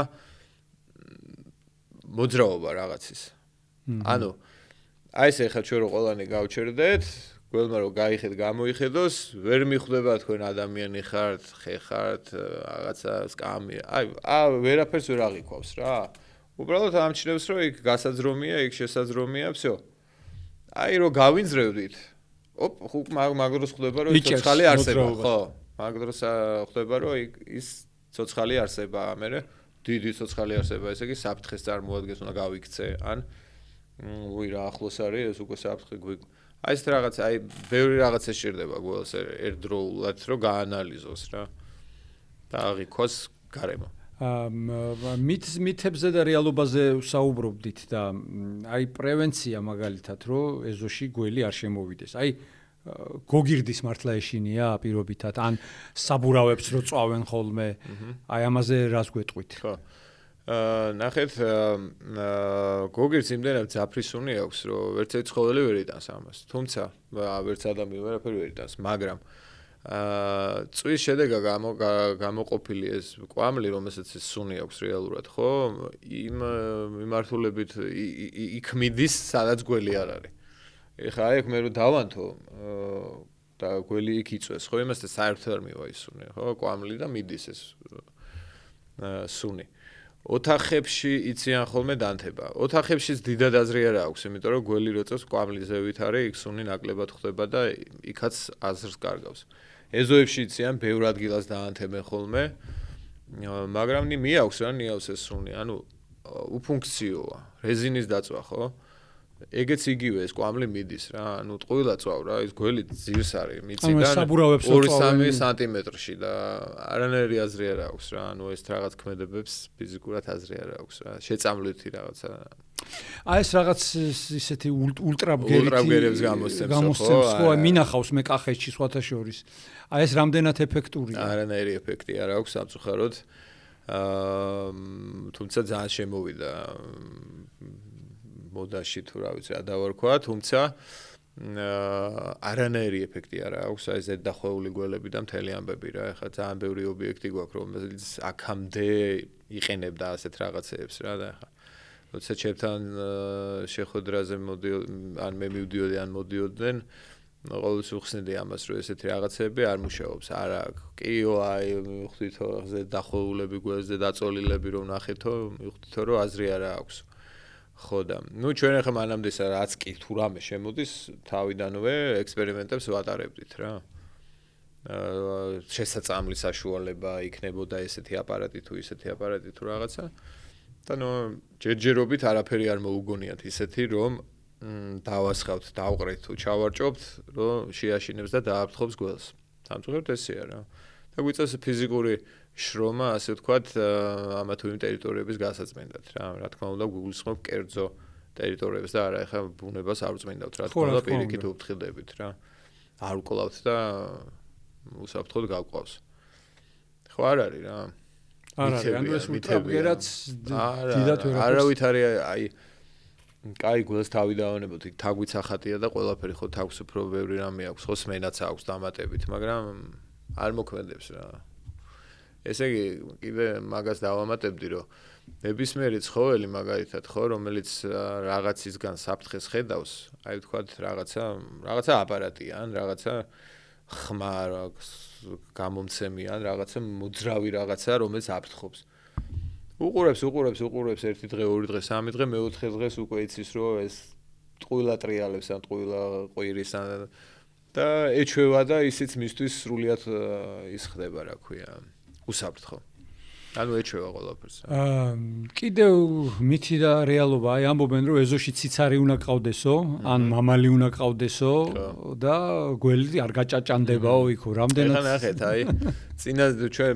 მოძრაობა რაღაცის ანუ აი ეს ახლა ჩვენ რო ყველანი გავჩერდეთ გველმა რო გაიხედ გამოიხედოს ვერ მიხვდება თქვენ ადამიანი ხართ ხე ხართ რაღაცა სკამი აი ვერაფერს ვერ აღიქვავს რა უბრალოდ ამჩნევს რომ იქ გასაძრომია იქ შესაძრომია всё აი რო გავინძრევდით ოპ მაგ დროს ხვდება რომ ცოცხალი არსება ხო მაგ დროს ხვდება რომ ის ცოცხალი არსება მე დიდი ცოცხალი არსება ესე იგი საფრთხეს წარმოადგენს უნდა გავიქცე ან უი რა ახლოს არის ეს უკვე საფრთხე აი ეს რაღაც აი ბევრი რაღაცა სჭირდება გველს ერთდროულად რომ გაანალიზოს რა და აღიქვას გარემო მითებზე და რეალობაზე საუბრობდით და აი პრევენცია მაგალითად რომ ეზოში გველი არ შემოვიდეს აი გოგირდის მართლა ეშინია პირობითად ან საბურავებს რო წვავენ ხოლმე აი ამაზე რას გვეტყვით ხო ნახეთ გოგირდს იმდენად ძაფრისუნი აქვს რომ ვერც ერთ ცხოველი ვერ იტანს ამას თუმცა ვერც ადამიანი ვერაფერი ვერ იტანს მაგრამ წვის შედეგად გამოყოფილი ეს კვამლი, რომელსაც ეს სუნი აქვს რეალურად, ხო? იმ მიმართულებით იქ მიდის, სადაც გველი არ არის. ეხლა აქ მე რო დავანთო და გველი იქ იწვეს, ხო? იმასთან საერთოდ არ მივა ის სუნი, ხო? კვამლი და მიდის ეს სუნი. ოთახებში იციან ხოლმე დანთება. ოთახებშიც დიდად აზრი არ აქვს, იმიტომ რომ გველი როწევს კვამლის ზევით არის, იქ სუნი ნაკლებად ხდება და იქაც აზრს კარგავს. ეზოებში იციან ბევრ ადგილას დაანთებენ ხოლმე, მაგრამ მიაქვს რა ნიავს ეს სუნი, ანუ უფუნქციოა, რეზინის დაწვა, ხო? ეგეც იგივე ეს კვამლი მიდის რა, ანუ ტყუილა წვავ რა, ის გველი ძირს არის, მიწიდან 2-3 სანტიმეტრში და არანაირი აზრი არ აქვს რა, ანუ ეს რაღაც ქმედებებს ფიზიკურად აზრი არ აქვს რა, შეწამლვითი რაღაცა. აი ეს რაღაც ისეთი ულტრაბგერებს გამოსცემს, ხო, მინახავს მე კახეთში სხვათა შორის. აი ეს რამდენად ეფექტურია? არანაირი ეფექტი არ აქვს სამწუხაროდ. თუმცა ძალიან შემოვიდა მოდაში თუ რა ვიცი, რა დავარქვა, თუმცა არანაირი ეფექტი არ აქვს, აი ეს ზედდახვეული გველები და მთელი ამბები რა, ეხლა ძალიან ბევრი ობიექტი გვაქვს, რომელიც აქამდე იყენებდა ასეთ რაღაცეებს რა და ეხლა როცა ჩემთან შეხვედრაზე ან მე მივდიოდი ან მოდიოდნენ, ყოველთვის უხსნიდი ამას, რომ ესეთი რაღაცეები არ მუშაობს, არა, კიო, აი მივხვდითო ზედდახვეულები გველზე დაწოლილები რომ ნახეთო, მივხვდითო რომ აზრი არ აქვს. ხო და ნუ ჩვენ ახლა მანამდე რაც კი თუ რამე შემოდის თავიდანვე ექსპერიმენტებს ვატარებდით რა. შესაწამლის საშუალება იქნებოდა ესეთი აპარატი თუ ისეთი აპარატი თუ რაღაცა. და ნუ ჯერჯერობით არაფერი არ მოუგონიათ ისეთი რომ დავასხავთ, დავყრეთ თუ ჩავარჭობთ, რომ შეაშინებს და დააფრთხობს გველს. სამწუხაროდ ესეა რა. და გვიწევს ფიზიკური შრომა, ასე ვთქვათ, ამა თუ იმ ტერიტორიების გასაწმენდად რა. რა თქმა უნდა, გულისხმობ კერძო ტერიტორიებს და არა ეხლა ბუნებას არ უწმინდავთ, რა თქმა უნდა, პირიქით უფრთხილდებით რა. არ უკლავთ და უსაფრთხოდ გავყავს. ხო არ არის რა. არ არის, ანუ ეს ულტრაბგერაც დიდად ვერ არავით არის, აი კაი გველს თავი დავანებოთ, თაგვიც ახატია და ყველაფერი ხო თავს უფრო ბევრი რამე აქვს, ხო სმენაც აქვს დამატებით, მაგრამ არ მოქმედებს რა. ესე იგი, კიდე მაგას დავამატებდი, რომ ნებისმიერი ცხოველი მაგალითად, ხო, რომელიც რაღაცისგან საფრთხეს ხედავს, აი ვთქვათ, რაღაცა აპარატია, ან რაღაცა ხმა გამომცემი, ან რაღაცა მოძრავი რაღაცა, რომელიც აფრთხობს. უყურებს ერთი დღე, ორი დღე, სამი დღე, მეოთხე დღეს უკვე იცის, რომ ეს ტყუილა ტრიალებს, ან ტყუილა ყვირის და ეჩვევა და ისიც მისთვის სრულიად ის ხდება, რა ქვია. უსაფრთხო. ანუ ეჩვევა ყველაფერს. კიდევ მითი და რეალობა, აი ამბობენ რომ ეზოში ციცარი უნდა ყავდესო, ან მამალი უნდა ყავდესო და გველი არ გაჭაჭანდებაო იქო, რამდენად. ეხლა ნახეთ, აი წინა ჩვენ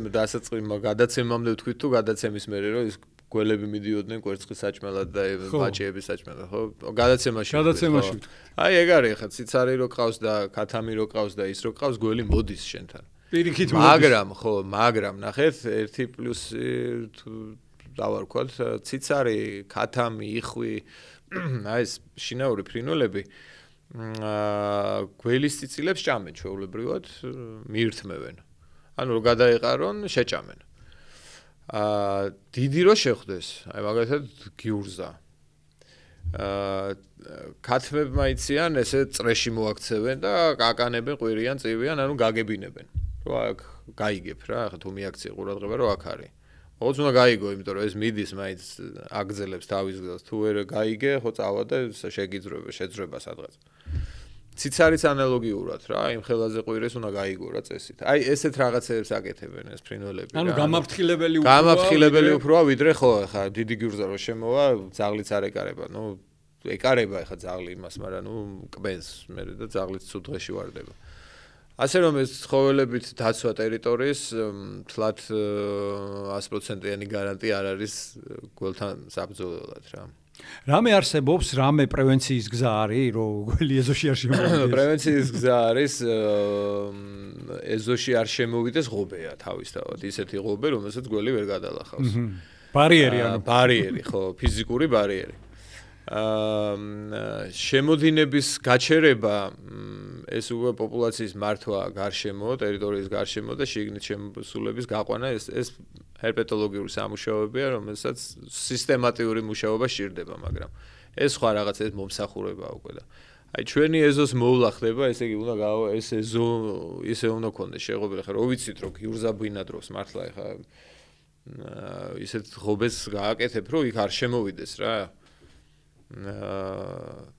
გადაცემამდე ვთქვით თუ გადაცემის მერე რომ ის გველები მიდიოდნენ კვერცხის საჭმელად და ბაჭიების საჭმელად, ხო? გადაცემაში. აი ეგ არის ეხლა ციცარი რო ყავს და ქათამი რო ყავს და ის რო ყავს, გველი მოდის შენთან. პირიქით მაგრამ ნახეთ 1+ თუ დავარქვათ ციცარი, ქათამი, იხვი, აი ეს შინაური ფრინველები გველის ციცილებს ჭამენ ჩვეულებრივად, მიირთმევენ. ანუ რო გადაეყარონ, შეჭამენ. დიდი რო შეხვდეს, აი მაგალითად გიურზა. ქათმებმა იციან, ესე წრეში მოაქცევენ და კაკანებენ, ყვირიან, წივიან, ანუ გაგებინებენ. რო აქ გაიგებ რა, ახლა თუ მიაქციე ყურადღება, რო აქ არის. ოღონდ უნდა გაიგო, იმიტომ რომ ეს მიდის მაინც აგზელებს თავის გზას. თუ ვერ გაიგე, ხო წავა და შეძრება სადღაც. ციცარიც ანალოგიურად რა, იმ ხელაზე ყვირეს უნდა გაიგო რა წესით. აი ესეთ რაღაცებს აკეთებენ ეს ფრინველები რა. ანუ გამაფრთხილებელი უფროა ვიდრე ხო, ახლა დიდი გიურზა რო შემოვა, ძაღლიც არ ეკარება. ნუ ეკარება ახლა ძაღლი იმას, მაგრამ ნუ კბენს მე და ძაღლიც ცუდ დღეში ვარდება. ასე რომ ეს ცხოველებით დაცვა ტერიტორიის თლათ 100%-იანი გარანტია არ არის გველთან საბრძოლველად რა. რამე არსებობს, რამე პრევენციის გზა არის, რომ გველი ეზოში არ შემოვიდეს? პრევენციის გზა არის ეზოში არ შემოვიდეს ღობეა თავისთავად, ისეთი ღობე, რომელსაც გველი ვერ გადალახავს. ბარიერი ანუ. ბარიერი, ხო, ფიზიკური ბარიერი. შემოდინების გაჩერება ეს უკვე პოპულაციის მართვა გარშემო, ტერიტორიის გარშემო და შიგნით შემოსულების გაყვანა ეს ჰერპეტოლოგიური სამუშაოებია, რომელსაც სისტემატიური მუშაობა სჭირდება, მაგრამ ეს სხვა რაღაც ეს მომსახურებაა უკვე და აი ჩვენი ეზოს მოვლა ხდება, ესე იგი უნდა ეს ეზო ისე უნდა ქონდეს შეღობილი, ხა რო ვიცით რომ გიურზა ბინადრობს მართლა ხა ისეთ ღობეს გააკეთებ რომ იქ არ შემოვიდეს რა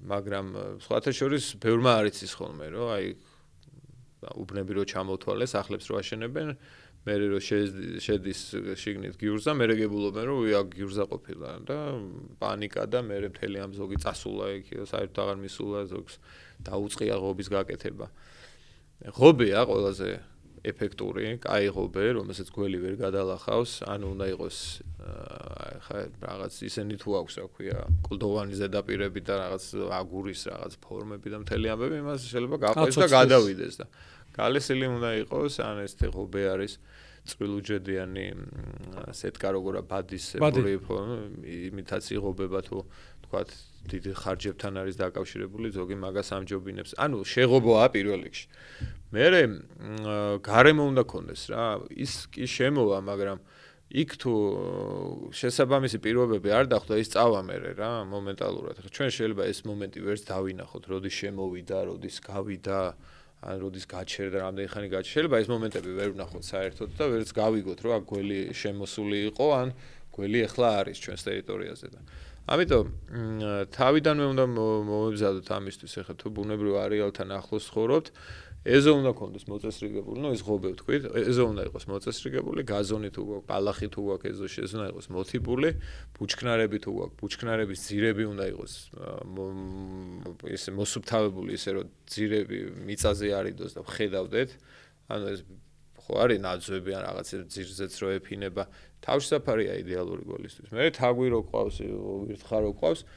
მაგრამ სხვათა შორის ბევრმა არ იცის ხოლმე რომ აი უბნები რო ჩამოთვალეს ახლებს რო აშენებენ მე რო შედის შიგნით გიურზა მე რეგებულობენ რომ აქ გიურზა ყოფილა და პანიკა და მე მთელი ამ ზოგი წასულა იქ საერთოდ აღარ მისულა ზოგს დაუწყია ღობის გაკეთება ღობეა ყველაზე ეფექტური, კაი ღობე, რომელსაც გველი ვერ გადალახავს, ანუ უნდა იყოს ხა რაღაც ისენი თუ აქვს, რა ქვია, კლდოვანი ზედაპირები და რაღაც აგურის რაღაც ფორმები და მთელი ამბები, იმას შეიძლება გაყვეს და გადავიდეს და გალესილი უნდა იყოს, ან ეს ღობე არის წვრილუჯედიანი სეტკა როგორა ბადის იმიტაცი ღობება თუ თქვათ დიდ ხარჯებთან არის დაკავშირებული, ზოგი მაგას ამჯობინებს. ანუ შეღობაა პირველ რიგში. მერე გარემო უნდა კონდეს რა ის კი შემოვა მაგრამ იქ თუ შესაბამისი პირობები არ დახვდა ის წავა მერე რა მომენტალურად ხა ჩვენ შეიძლება ეს მომენტი ვერც დავინახოთ როდის შემოვიდა როდის გავიდა ან როდის გაჩერდა რამდენი ხანი გაჩერდა შეიძლება ეს მომენტები ვერ ვნახოთ საერთოდ და ვერც გავიგოთ რომ აქ გველი შემოსული იყო ან გველი ეხლა არის ჩვენს ტერიტორიაზე და ამიტომ თავიდანვე უნდა მოვებზადოთ ამისთვის ხა თუ ბუნებრივ არეალთან ახლოს ცხოვრობთ ეზო უნდა კონდეს მოწესრიგებული, ნუ ეს ღობე ვთქვით, ეზო უნდა იყოს მოწესრიგებული, გაზონი თუ გვაქვს, ბალახი თუ გვაქვს, ეზოში ეს უნდა იყოს მოთიბული, ბუჩქნარები თუ გვაქვს, ბუჩქნარების ძირები უნდა იყოს ესე მოსუფთავებული, ისე რომ ძირები მიწაზე არიდოს და ხედავდეთ. ანუ ეს ხო არის ნაძვები ან რაღაც ძირზეც რო ეფინება, თავშესაფარია იდეალური გველისთვის. მე თაგვი რო ყავს, ვირთხა რო ყავს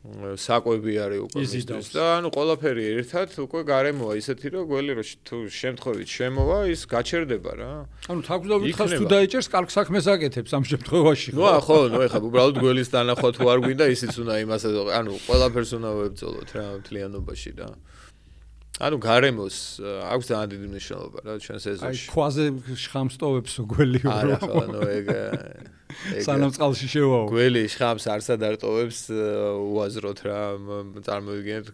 საკვები არის უკვე მისთვის და ანუ ყველაფერი ერთად უკვე გარემოა ისეთი რომ გველი რომ თუ შემთხვევით შემოვა ის გაჩერდება რა ანუ თაგვს და ვითხავს თუ დაიჭერს კარგ საქმეს აკეთებს ამ შემთხვევაში ხო ხო ნუ ეხლა უბრალოდ გველის დანახვა თუ არ გვინდა ისიც უნდა იმასაც ანუ ყველაფერს უნდა ვებრძოლოთ რა მთლიანობაში და ანუ გარემოს აქვს ძალიან დიდი მნიშვნელობა რა ჩვენს ეზოში აი ქვაზე შხამსტოვებს გველი არა ხო ნუ ეგ სანამ წყალში შევაო გველი შხამს არსად არ ტოვებს უაზროთ რა წარმოვიდგინეთ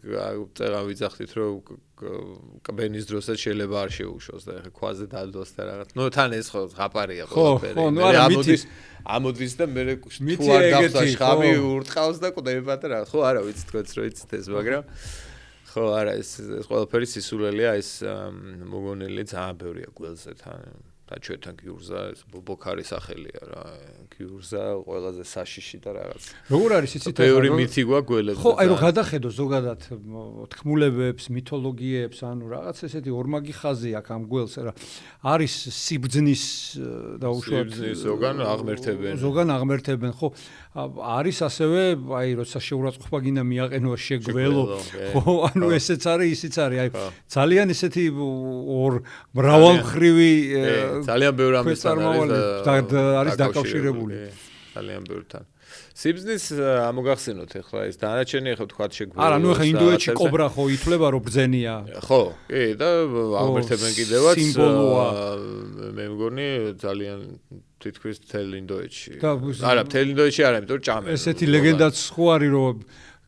წეღან ვიძახდით რომ კბენის დროსაც შეიძლება არ შეუშვოს და ეხა ქვაზე დადოს და რაღაც ნუ თან ეს ხო ზღაპარია ყველაფერი ხო ნუ არა ამოდის და მე თუ არ დახდა შხამი ურტყავს და კვდება და რა ხო არა ვიცი თქვენც რო იცით ეს მაგრამ ხო არა ეს ყველაფერი სისულელია ეს მოგონილი ძალიან ბევრია გველზე თან და ჩვენთან გიურზა ეს ბობოქარი სახელია რა გიურზა ყველაზე საშიში და რაღაც როგორ არის იცით ბევრი მითი გვაქვს გველებზე ხო აი რომ გადახედო ზოგადად თქმულებებს მითოლოგიებს ანუ რაღაც ესეთი ორმაგი ხაზი აქვს ამ გველს რა არის სიბძნის და უშუალოდ ზოგან აღმერთებენ ხო არის ასევე აი როცა შეურაცხყოფა გინდა მიაყენო შეგველო ხო ანუ ესეც არის ისიც არის აი ძალიან ესეთი ორ მრავალმხრივი ძალიან ბევრი ამისთან არის დაკავშირებული ძალიან ბევრთან სიბზნის ამოგახსენოთ ახლა ეს დანარჩენი ახლა თქვა შეგვიძლია არა ნუ ახლა ინდოეთში კობრა ხო ითვლება რომ ბრძენია ხო კი და აღმერთებენ კიდევაც სიმბოლოა მე მგონი ძალიან თითქმის მთელ ინდოეთში არა მთელ ინდოეთში არა იმიტომ რომ ჭამენ ესეთი ლეგენდაც ხო არის რომ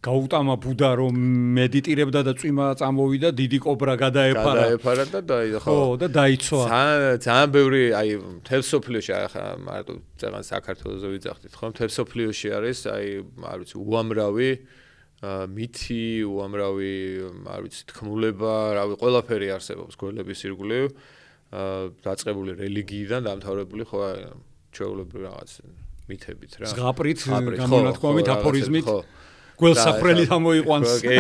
გაუტამა ბუდა რომ მედიტირებდა და წვიმა წამოვიდა დიდი კობრა გადაეფარა და ხო და დაიცვა ძალიან ბევრი აი მთელ სოფლიოში ახლა მარტო წეგან საქართველოს ვიძახდით ხო მთელ სოფლიოში არის აი არ ვიცი უამრავი მითი უამრავი არ ვიცი თქმულება რავი ყველაფერი არსებობს გველების ირგვლივ დაწყებული რელიგიიდან დამთავრებული ხო ჩვეულებრივ რაღაც მითებით რა ზღაპრით გამონათქვამით აფორიზმით გველსაფრელი ამოიყვანს კი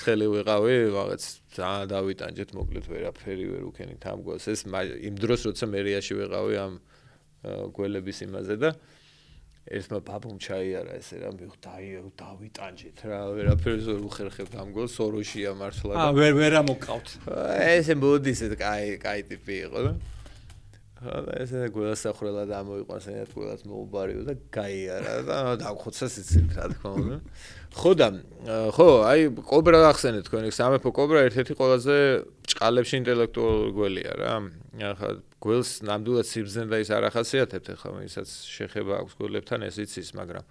ხელი ვიყავი რაღაც ძალიან დავიტანჯეთ მოკლედ ვერაფერი ვერ უქენით ამ გველს ეს იმ დროს როცა მერიაში ვიყავი ამ გველების იმაზე და ერთმა ბაბუმ ჩაიარა ესე რა დავიტანჯეთ რა ვერაფერს ვერ უხერხებთ ამ გველს სოროშია მართლა ვერ ამოყავთ ესე მოდის ეს კაი ტიპი იყო და ესე გველასახრელად ამოიყვანს ენად გველას მოუბარიო და გაიარა და დაგხოცა სიცილით რა თქმა უნდა. ხო, აი კობრა ახსენეთ თქვენ, სამეფო კობრა ერთ-ერთი ყველაზე ჭყალებში ინტელექტუალური გველია რა. ახლა გველს ნამდვილად სიბრძნე და ის არ ახასიათებთ, ახლა ვისაც შეხება აქვს გველებთან ეს იცის, მაგრამ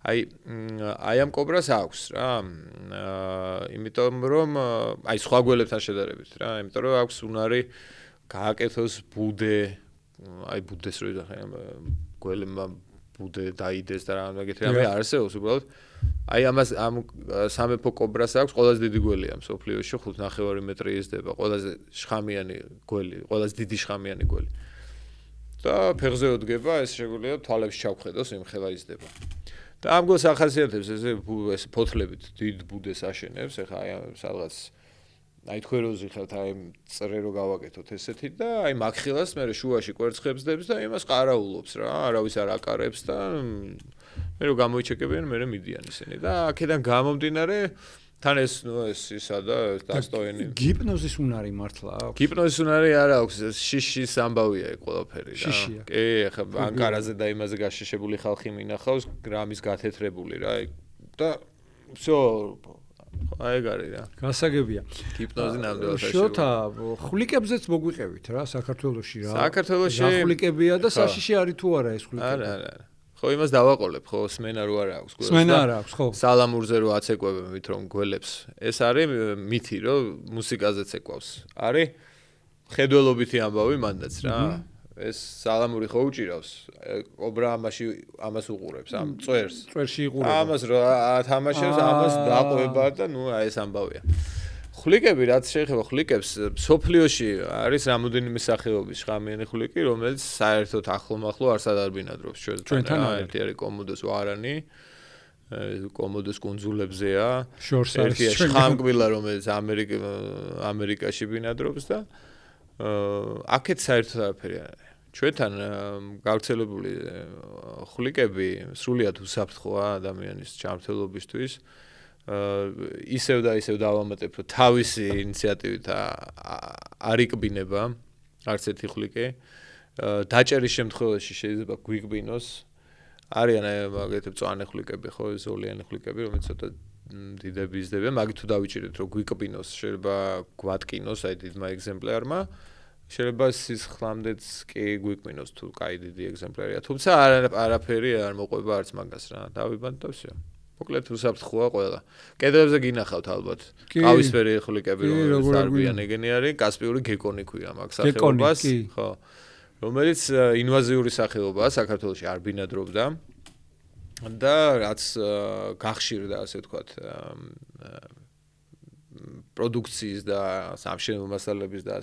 აი ამ კობრას აქვს რა. იმიტომ რომ აი სხვა გველებთან შედარებით რა, იმიტომ რომ აქვს უნარი გააკეთოს ბუდე, აი ბუდეს რო იძახენ გველებმა ბუდე დაიდეს და რაღაცა რამე არსებობს უბრალოდ. აი ამას ამ სამეფო კობრას აქვს ყველაზე დიდი გველია მსოფლიოში 5.5 მეტრი იზრდება, ყველაზე შხამიანი გველი, ყველაზე დიდი შხამიანი გველი. და ფეხზე ოდგება, ეს შეგვიძლია თვალებს ჩავხედოს, იმხელა იზრდება. და ამ გველს ახასიათებს ეს ფოთლებით დიდ ბუდეს აშენებს, ეხლა აი სადღაც აი თქვენ როზე ხართ აი წრე რო გავაკეთოთ ესეთი და აი მაგხილას მე შუაში კვერცხებს დებს და იმას ყარაულობს რა, არავის არ აკარებს და მე რო გამოიჩეკებიან მე მიდიან ისინი და აქედან გამომდინარე თან ეს ისა და დასტოენი გიპნოზის უნარი მართლა აქვს. გიპნოზის უნარი არ აქვს, შიშის ამბავია ეგ ყველაფერი რა. კი, ახლა ანკარაზე და იმაზე გაშიშებული ხალხი მინახავს, გრამის გათეთრებული რა და всё აი ეგ არის რა. გასაგებია. გიპნოზი ნამდვილად არ შოთა ხვლიკებზეც მოგვიყევით რა საქართველოში რა. საქართველოში ხვლიკებია და საშიში არის თუ არა ეს ხვლიკები? არა. ხო იმას დავაყოლებ, ხო სმენა რო არ აქვს გველს. სმენა არ აქვს, ხო. სალამურზე რო აცეკვებებით რომ გველებს. ეს არის მითი რომ მუსიკაზეც ეკვავს. არის ხედველობითი ამბავი მანდაც რა. ეს სალამური ხო უჭირავს. კობრა ამას უყურებს, ამ წვერს. წვერში იყურება. ამას რო ათამაშებს, ამას დაყვება და ნუ აი ეს ამბავია. ხვლიკები რაც შეეხება ხვლიკებს, სოფლიოში არის რამოდენიმე სახეობის შხამიანი ხვლიკი, რომელიც საერთოდ ახლომახლო არსად არ ბინადრობს ჩვენთან. ერთი არის კომოდოს ვარანი, კომოდოს კუნძულებზეა. ერთია შხამკბილა, რომელიც ამერიკაში ბინადრობს და აქეთ საერთოდ არაფერი არ არის. ჩვენთან გავრცელებული ხვლიკები სრულიად უსაფრთხოა ადამიანის ჯანმრთელობისთვის. ისევ და ისევ დავამატებ, რომ თავისი ინიციატივით არ იკბინება არც ერთი ხვლიკი. დაჭერის შემთხვევაში შეიძლება გვიკბინოს. არიან მაგალითად მწვანე ხვლიკები, ხო, ზოლიანი ხვლიკები, რომელიც ცოტა დიდები იზრდებიან, მაგით თუ დავიჭირეთ, რომ გვიკბინოს, შეიძლება გვატკინოს აი დიდმა ეგზემპლარმა. შეიძლება სისხლამდეც კი გვიკბინოს თუ კაი დიდი ეგზემპლარია. თუმცა არაფერი არ მოყვება არც მაგას რა. დავიბანდ და всё. მოკლედ უსაფრთხოა ყველა. კედლებზე გინახავთ ალბათ. ყავისფერი ხვლიკები რომელიც დარბიან ეგენი არის, კასპიური გეკონი ქვია მაგ სახეობას, ხო. რომელიც ინვაზიური სახეობაა, საქართველოში არ ბინადრობდა. და რაც გახშირდა ასე ვთქვათ პროდუქციის და სამშენებლო მასალების და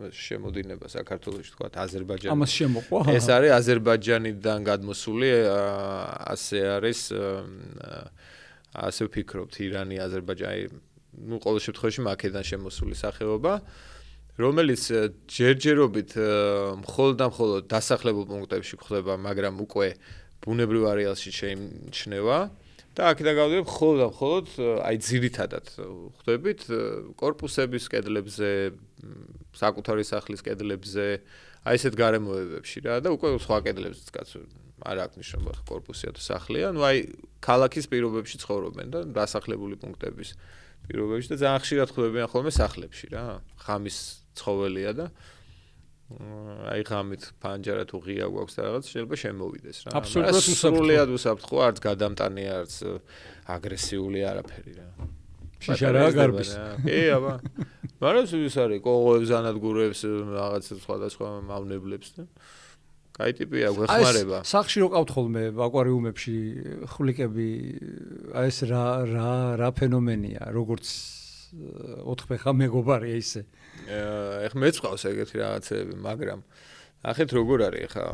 შემოდინება საქართველოში ვთქვათ აზერბაიჯანში. ამას შემოყვა. ეს არის აზერბაიჯანიდან გადმოსული, ასე არის ასე ვფიქრობთ ირანი, აზერბაიჯანი, ну ყოველ შემთხვევაში მაქედან შემოსული სახეობა, რომელიც ჯერჯერობით მხოლოდ და მხოლოდ დასახლებულ პუნქტებში გვხდება, მაგრამ უკვე ბუნებრივ არეალში შეიმჩნევა. და აქედან გავდივართ მხოლოდ და მხოლოდ აი ძირითადად ხვდებით კორპუსების კედლებზე, საკუთარი სახლის კედლებზე, აი ესეთ გარემოებებში რა და უკვე სხვა კედლებზეც კაცო არ აქვს ნიშნობა კორპუსია თუ სახლია, ну აი ქალაქის პირობებში ცხოვრობენ და დასახლებული პუნქტების პირობებში და ძალიან ხშირად ხვდებიან ხოლმე სახლებში რა. ღამის ცხოველია და აი ღამით ფანჯარა თუ ღია გვაქვს და რაღაც შეიძლება შემოვიდეს რა. აბსოლუტურად სრულიად უსაფრთხო, არც გადამტანი, არც აგრესიული არაფერი რა. შიშა რა გარბის. კი, აბა. მაგრამ ის არის კოღოებს, ანადგურებს, რაღაც სხვადასხვა მავნებლებს და კაი ტიპია, გვეხმარება. აი სახში რო ყავთ ხოლმე აკვარიუმებში ხვლიკები, აი ეს რა ფენომენია, როგორც ოთხფეხა მეგობარია ისე. ეხლა მეც ყავს ეგეთი რაღაცები, მაგრამ ახეთ როგორ არის ახლა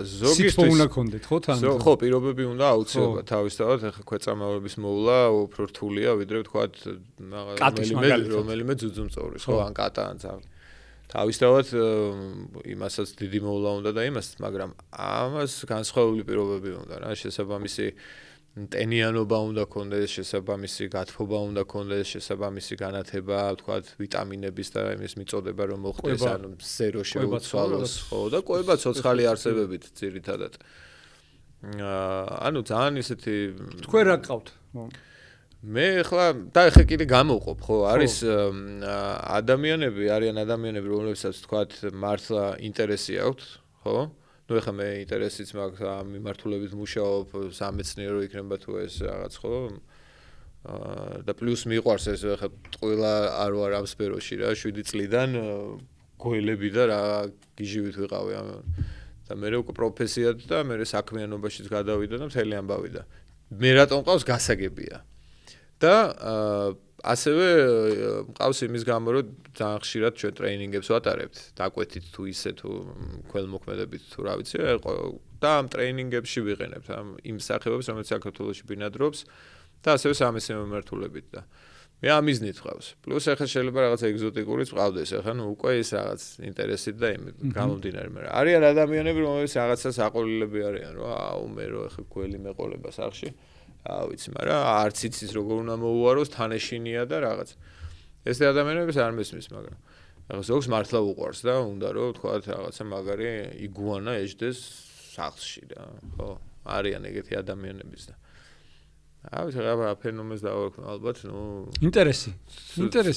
ზოგისთვის სიტყვა უნდა გქონდეთ ხო თან? ხო, პირობები უნდა აუცილებლად თავისთავად ახლა ქვეწამავების მოვლა უფრო რთულია, ვიდრე ვთქვათ რომელიმე ძუძუმწოვრის, ხო, ან კატა ან ძაღლი. თავისთავად იმასაც დიდი მოვლა უნდა და იმასაც, მაგრამ ამას განსხვავებული პირობები უნდა რა, შესაბამისი ტენიანობა უნდა კონდეს, შესაბამისი გათბობა უნდა კონდეს, შესაბამისი განათება, თქვათ, ვიტამინების და იმის მიწოდება რომ მოხდეს, ანუ ზერო შეუცვალოს, ხო, და კვება ცოცხალი არსებებით ძირითადად. ანუ ძალიან ისეთი თქვენ რა გყავთ? მე ახლა და ახლა კიდე გამოვყოფ, ხო, არის ადამიანები, არიან ადამიანები, რომლებსაც თქვათ მართლა ინტერესი აქვთ, ხო? ნუ ახლა მე ინტერესიც მაქვს ამ მიმართულებით მუშაობ, სამეცნიერო იქნება თუ ეს რაღაც, ხო? და პლუს მიყვარს ეს ახლა ყველა არ ვარ ამ სფეროში რა, 7 წლიდან გოელები და რა გიჟივით ვიყავი ამ და მე უკვე პროფესიად და მე საქმიანობაშიც გადავიდა და მთელი ამბავი და მე რატომ ყავს გასაგებია. და ასევე მყავს იმის გამო რომ ძალიან ხშირად ჩვენ ტრეინინგებს ვატარებთ, დაკვეთით თუ ისე თუ ქველმოქმედებით თუ რა ვიცი, და ამ ტრეინინგებში ვიყენებთ ამ იმ სახეობებს, რომელიც საქართველოში ბინადრობს და ასევე სამეცნიერო მიმართულებით და მე ამ მიზნით ვყავს. პლუს ახლა შეიძლება რაღაც ეგზოტიკურიც ვყავდეს, ახლა ნუ უკვე ის რაღაც ინტერესით და იმ გამომდინარე, მაგრამ არიან ადამიანები, რომლებიც რაღაცას აყოლილები არიან, რომ აუ მე რო ახლა გველი მეყოლება სახში ვიცი, მაგრამ არც იცის როგორ უნდა მოუაროს, თანეშინია და რაღაც. ეს ადამიანებს არ მესმის, მაგრამ რაღაც ზოგს მართლა უყვარს და უნდა რომ თქვა რაღაცა მაგარი იგუანა ეჯდეს სახლში და ხო, არიან ეგეთი ადამიანებიც და ავი რა ფენომენს დავარქვი ალბათ, ნუ ინტერესი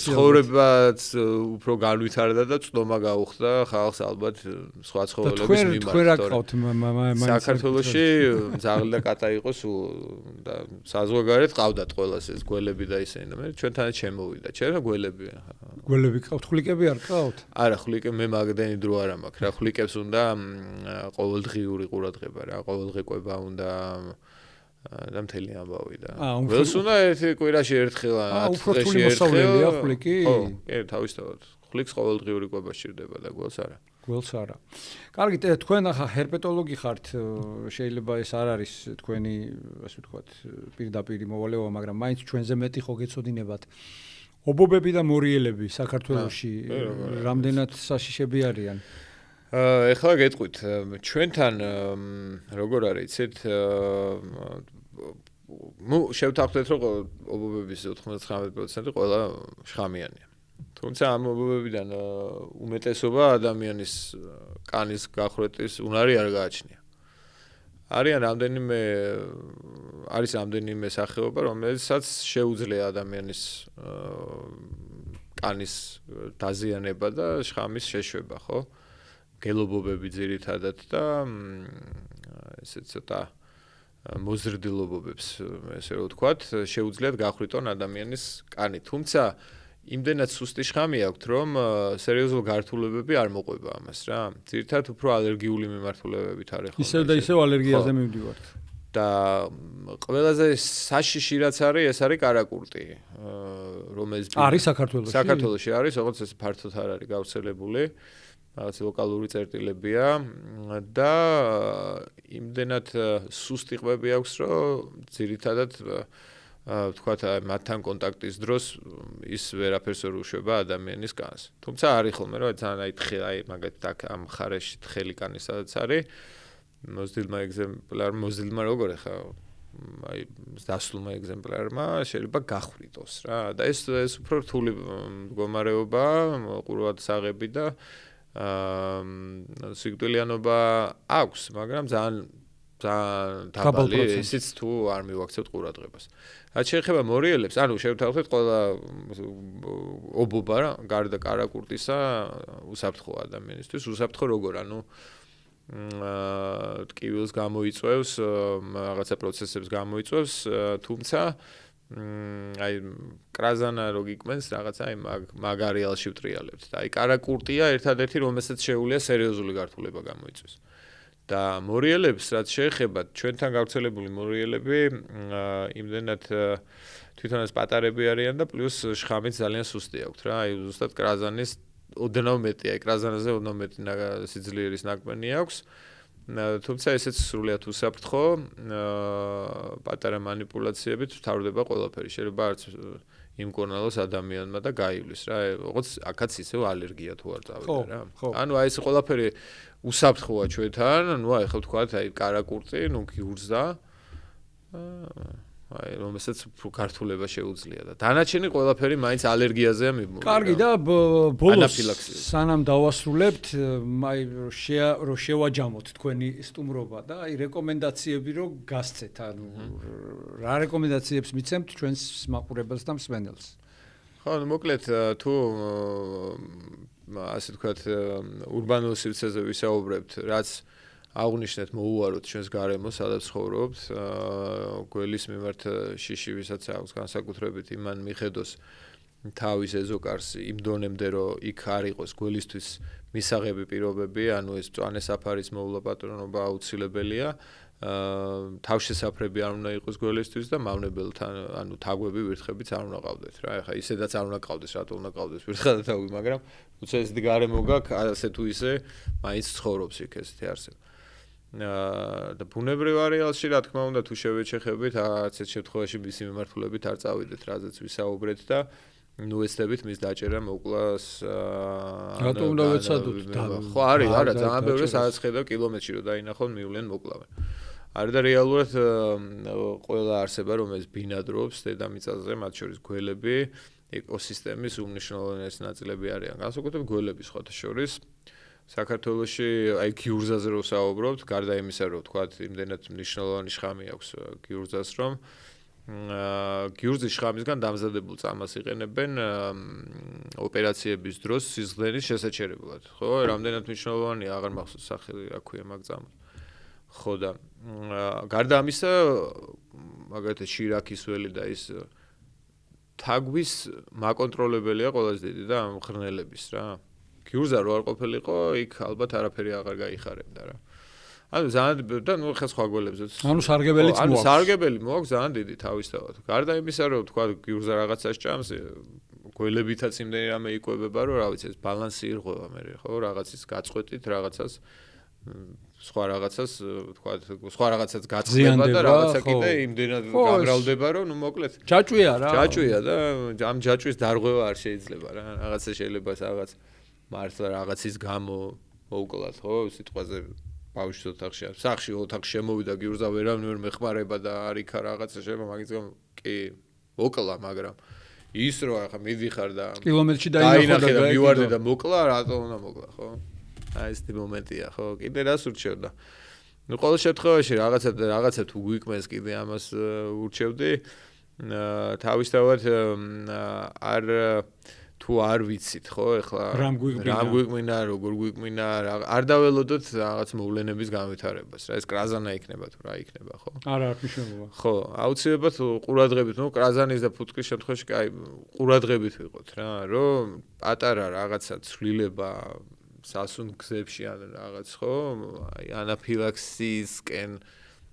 ცხოვრებაც უფრო განვითარდა და წდომა გაუხდა ხალხს ალბათ სხვა ცხოველების მიმართ. თქვენ რა გყავთ საქართველოში ძაღლი და კატა იყო სულ და საზღვარგარეთ ყავდათ ყველას ეს გველები და ისინი და მე ჩვენთანაც შემოვიდა. ჩემ გველებია. გველები გყავთ, ხვლიკები არ გყავთ? არა, ხვლიკები მე მაგდენი დრო არ მაქვს რა, ხვლიკებს უნდა ყოველდღიური ყურადღება რა, ყოველდღე კვება უნდა და მთელი ამბავი და გველს უნდა ერთი კვირაში ერთხელ ან 10 დღეში მოსავლელია ხვლიკი? ხო, კი, თავისთავად. ხვლიკს ყოველდღიური კვება სჭირდება და გველს არა. გველს არა. კარგი, თქვენ ახლა ჰერპეტოლოგი ხართ, შეიძლება ეს არ არის თქვენი, ასე ვთქვათ, პირდაპირი მოვალეობა, მაგრამ მაინც ჩვენზე მეტი ხო გეცოდინებათ. ობობები და მორიელები საქართველოში რამდენად საშიშები არიან? ეხლა გეტყვით, ჩვენთან როგორ არის, იცით, შევთანხმდეთ, რომ ობობების 99% ყველა შხამიანია. თუმცა ამ ობობებიდან უმეტესობა ადამიანის კანის გახვრეტის უნარი არ გააჩნია. არის რამდენიმე სახეობა, რომელსაც შეუძლია ადამიანის კანის დაზიანება და შხამის შეშვება, ხო? გელობობები ძირითადად და ესე ცოტა მოზრდილობობებს, ესე რომ ვთქვათ, შეუძლიათ გახვრიტონ ადამიანის კანი. თუმცა იმდენად სუსტი შხამი აქვთ, რომ სერიოზულ გართულებები არ მოყვება ამას რა. ძირითადად უფრო ალერგიული მიმართულებებით არის ხოლმე. ისევ და ისევ ალერგიაზე მივდივართ. და ყველაზე საშიში რაც არის, ეს არის კარაკურტი, რომელიც არის საქართველოში? საქართველოში არის, როგორც ეს ფართოდ არ არის გავრცელებული. რაღაც ლოკალური წერტილებია და იმდენად სუსტი ყვები აქვს, რომ ძირითადად ვთქვათ, მათთან კონტაქტის დროს ის ვერაფერს ვერ უშვება ადამიანის კანს. თუმცა არის ხოლმე, რომ ძალიან მაგათ ამ მხარეში თხელი კანი სადაც არის, მოზრდილმა როგორ ხა დასლულმა ეგზემპლარმა შეიძლება გახვრიტოს რა. და ეს უფრო რთული მდგომარეობა, ყურადღება საღები და სიკვდილიანობა აქვს, მაგრამ ძალიან დაბალი ისიც თუ არ მივაქცევთ ყურადღებას. რაც შეეხება მორიელებს, ანუ შევთავაზეთ ყველა ობობა რა, გარდა კარაკურტისა უსაფრთხო ადამიანისთვის, უსაფრთხო როგორ, ანუ ტკივილს გამოიწვევს, რაღაცა პროცესებს გამოიწვევს, თუმცა აი კრაზანა რო გიკმენს რაღაცა აი მაგ არეალში ვტრიალებთ და აი კარაკურტია ერთადერთი რომელსაც შეუძლია სერიოზული გართულება გამოიწვევს და მორიელებს რაც შეეხება ჩვენთან გავრცელებული მორიელები იმდენად თვითონაც პატარები არიან და პლუს შხამით ძალიან სუსტი აქვთ რა აი ზუსტად კრაზანის ოდნავ მეტია აი კრაზანაზე ოდნავ მეტი სიძლიერის ნაკმენი აქვს თუმცა ესეც სრულიად უსაფრთხო პატარა მანიპულაციებით ვთავრდება ყველაფერი შეიძლება არც იმკურნალოს ადამიანმა და გაივლის რა როგორც აქაც ისევ ალერგია თუ არ წავიდა რა ანუ აი ეს ყველაფერი უსაფრთხოა ჩვენთან ნუ აი ხო ვთქვათ აი კარაკურტი ნუ გიურზდა აი, რომელსაც ქართულება შეუძლია და დანარჩენი ყველაფერი მაინც ალერგიაზეა მიბმული. კარგი და ბოლოს სანამ დავასრულებთ, აი რომ შევაჯამოთ თქვენი სტუმრობა და აი რეკომენდაციები რომ გასცეთ, ანუ რა რეკომენდაციებს მიცემთ ჩვენს მაყურებელს და მსმენელს? ხო, მოკლედ თუ ასე ვთქვათ, ურბანულ სივრცეზე ვისაუბრებთ, რაც აღნიშნეთ მოუაროთ ჩვენს გარემოს, სადაც ცხოვრობთ, გველის მიმართ შიში, ვისაც აქვს განსაკუთრებით იმან მიხედოს თავის ეზოკარს იმ დონემდე, რომ იქ არ იყოს გველისთვის მისაღები პირობები, ანუ ეს მწვანე საფარის მოვლა პატრონობა აუცილებელია. თავშესაფრები არ უნდა იყოს გველისთვის და მავნებელთან, ანუ თაგვები, ვირთხებიც არ უნდა ყავდეთ რა. ეხლა ისედაც არ უნდა ყავდეს, რატო უნდა ყავდეს ვირთხა და თაგვი, მაგრამ თუმცა ეს გარემო გაქვს, ასე თუ ისე, მაინც ცხოვრობს იქ ესეთი არსება. და ბუნებრივ არეალში, რა თქმა უნდა, თუ შევეჩეხებით, რაღაც შემთხვევაში მისი მიმართულებით არ წავიდეთ, რაზეც ვისაუბრეთ და ნუ ეცდებით მის დაჭერა მოკლას. რატო უნდა ვეცადოთ? ხო, არის, არა, ძალიან ბევრი სადაც ხედავ კილომეტრში რომ დაინახონ, მივლენ მოკლავენ. არის და რეალურად ყველა არსება, რომელიც ბინადრობს დედამიწაზე, მათ შორის გველები, ეკოსისტემის უმნიშვნელოვანესი ნაწილები არიან. განსაკუთრებით გველები სხვათა შორის. საქართველოში აი გიურზაზე რო საუბრობთ, გარდა იმისა, რომ თქვათ, იმდენად მნიშვნელოვანი შხამი აქვს გიურზას, რომ გიურზის შხამისგან დამზადებულ წამას იყენებენ ოპერაციების დროს სისხლდენის შესაჩერებლად. ხო, რამდენად მნიშვნელოვანია, აღარ მახსოვს სახელი, რა ქვია მაგ წამს. ხო და გარდა ამისა, მაგალითად შირაქის ველი და ის თაგვის მაკონტროლებელია ყველაზე დიდი და მღრღნელების რა. გიურზა რო არ ყოფილიყო, იქ ალბათ არაფერი აღარ გაიხარებდა რა. ანუ ძალიან და ნუ ხა სხვა გველებზეც. ანუ სარგებელიც მოაქვს. ანუ სარგებელი მოაქვს ძალიან დიდი თავისთავად. გარდა იმისა, რომ თქვა გიურზა რაღაცას ჭამს, გველებითაც იმდენი რამე იკვებება, რომ რა ვიცი, ეს ბალანსი ირღვევა მე ხო, რაღაცის გაწყვეტით, რაღაცას სხვა რაღაცას, თქვა, სხვა რაღაცას გაწყდება და რაღაცა კიდე იმდენად გამრავლდება, რომ ნუ მოკლედ ჯაჭვია რა. ჯაჭვია და ამ ჯაჭვის დარღვევა არ შეიძლება რა. რაღაცა შეიძლება რაღაც მართლა რაღაცის გამო მოუკლათ, ხო, სიტყვაზე ბავშვის ოთახში, სახში ოთახში შემოვიდა გიურზა ვერავნი მეხმარება და არ იქა რაღაცა შეიძლება მაგის გამო კი მოკლა, მაგრამ ის რო ახლა მიდიხარ და კილომეტრში დაინახე და მივარდი და მოკლა, რატო უნდა მოკლა, ხო? აი ეს მომენტია, ხო? კიდე რას ურჩევდა? ნუ ყოველ შემთხვევაში რაღაცა თუ გვიკვმეს კიდე ამას ურჩევდი. თავისთავად არ თუ არ ვიცით, ხო, ეხლა რამ გვიკვმინა, როგორ გვიკვმინა, არ დაველოდოთ რაღაც მოვლენების განვითარებას. რა ეს კრაზანა იქნება თუ რა იქნება, ხო? არა, არ მნიშვნელობა. ხო, აუცილებლად ყურადღებით, ნუ კრაზანის და ფუტკრის შემთხვევაში კაი ყურადღებით ვიყოთ რა, რომ პატარა რაღაცა ცვლილება სასუნ გზებში ან რაღაც, ხო? აი ანაფილაქსისკენ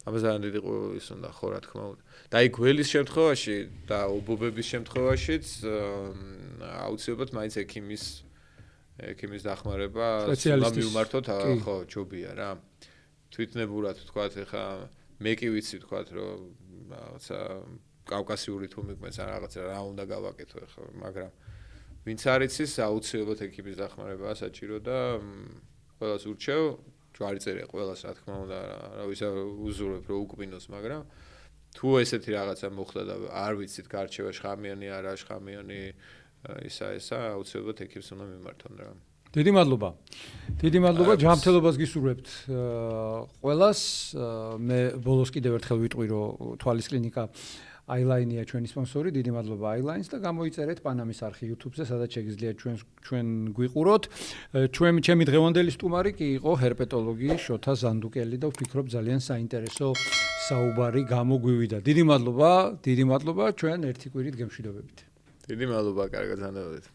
ამაზე დიდი ის უნდა ხო რა თქმა უნდა. და აი გველის შემთხვევაში და ობობების შემთხვევაშიც აუცილებლად მაინც ექიმის დახმარება მივმართოთ, ხო, ჯობია რა. თვითნებურად ვთქვათ, ეხა მე კი ვიცი ვთქვათ, რომ რაღაცა კავკასიური თუ მიყვეს ან რაღაცა რა უნდა გავაკეთო ეხა, მაგრამ ვინც არ იცის, აუცილებლად ექიმის დახმარებაა საჭირო და ყველას ურჩევ, ჯვარი წერია ყველას რა თქმა უნდა, რა ვისა უზურებ რომ უკბინოს, მაგრამ თუ ესეთი რაღაცა მოხდა და არ ვიცით გარჩევა შხამიანი არა შხამიანი ესა აუცილებლად ექიმს უნდა მიმართონ რა. დიდი მადლობა. დიდი მადლობა ჯანმრთელობას გისურვებთ ყველას. მე ბოლოს კიდევ ერთხელ ვიტყვი რომ თვალის კლინიკა Eyeline-ია ჩვენი სპონსორი. დიდი მადლობა Eyelines და გამოიწერეთ პანამის არხი YouTube-ზე, სადაც შეგიძლიათ ჩვენ გვიყუროთ. ჩემი დღევანდელი სტუმარი კი იყო ჰერპეტოლოგი შოთა ზანდუკელი და ვფიქრობ ძალიან საინტერესო საუბარი გამოგვივიდა. დიდი მადლობა, ჩვენ ერთი კვირით გემშვიდობებით. დიდი მადლობა, კარგად ზანდებოდეთ.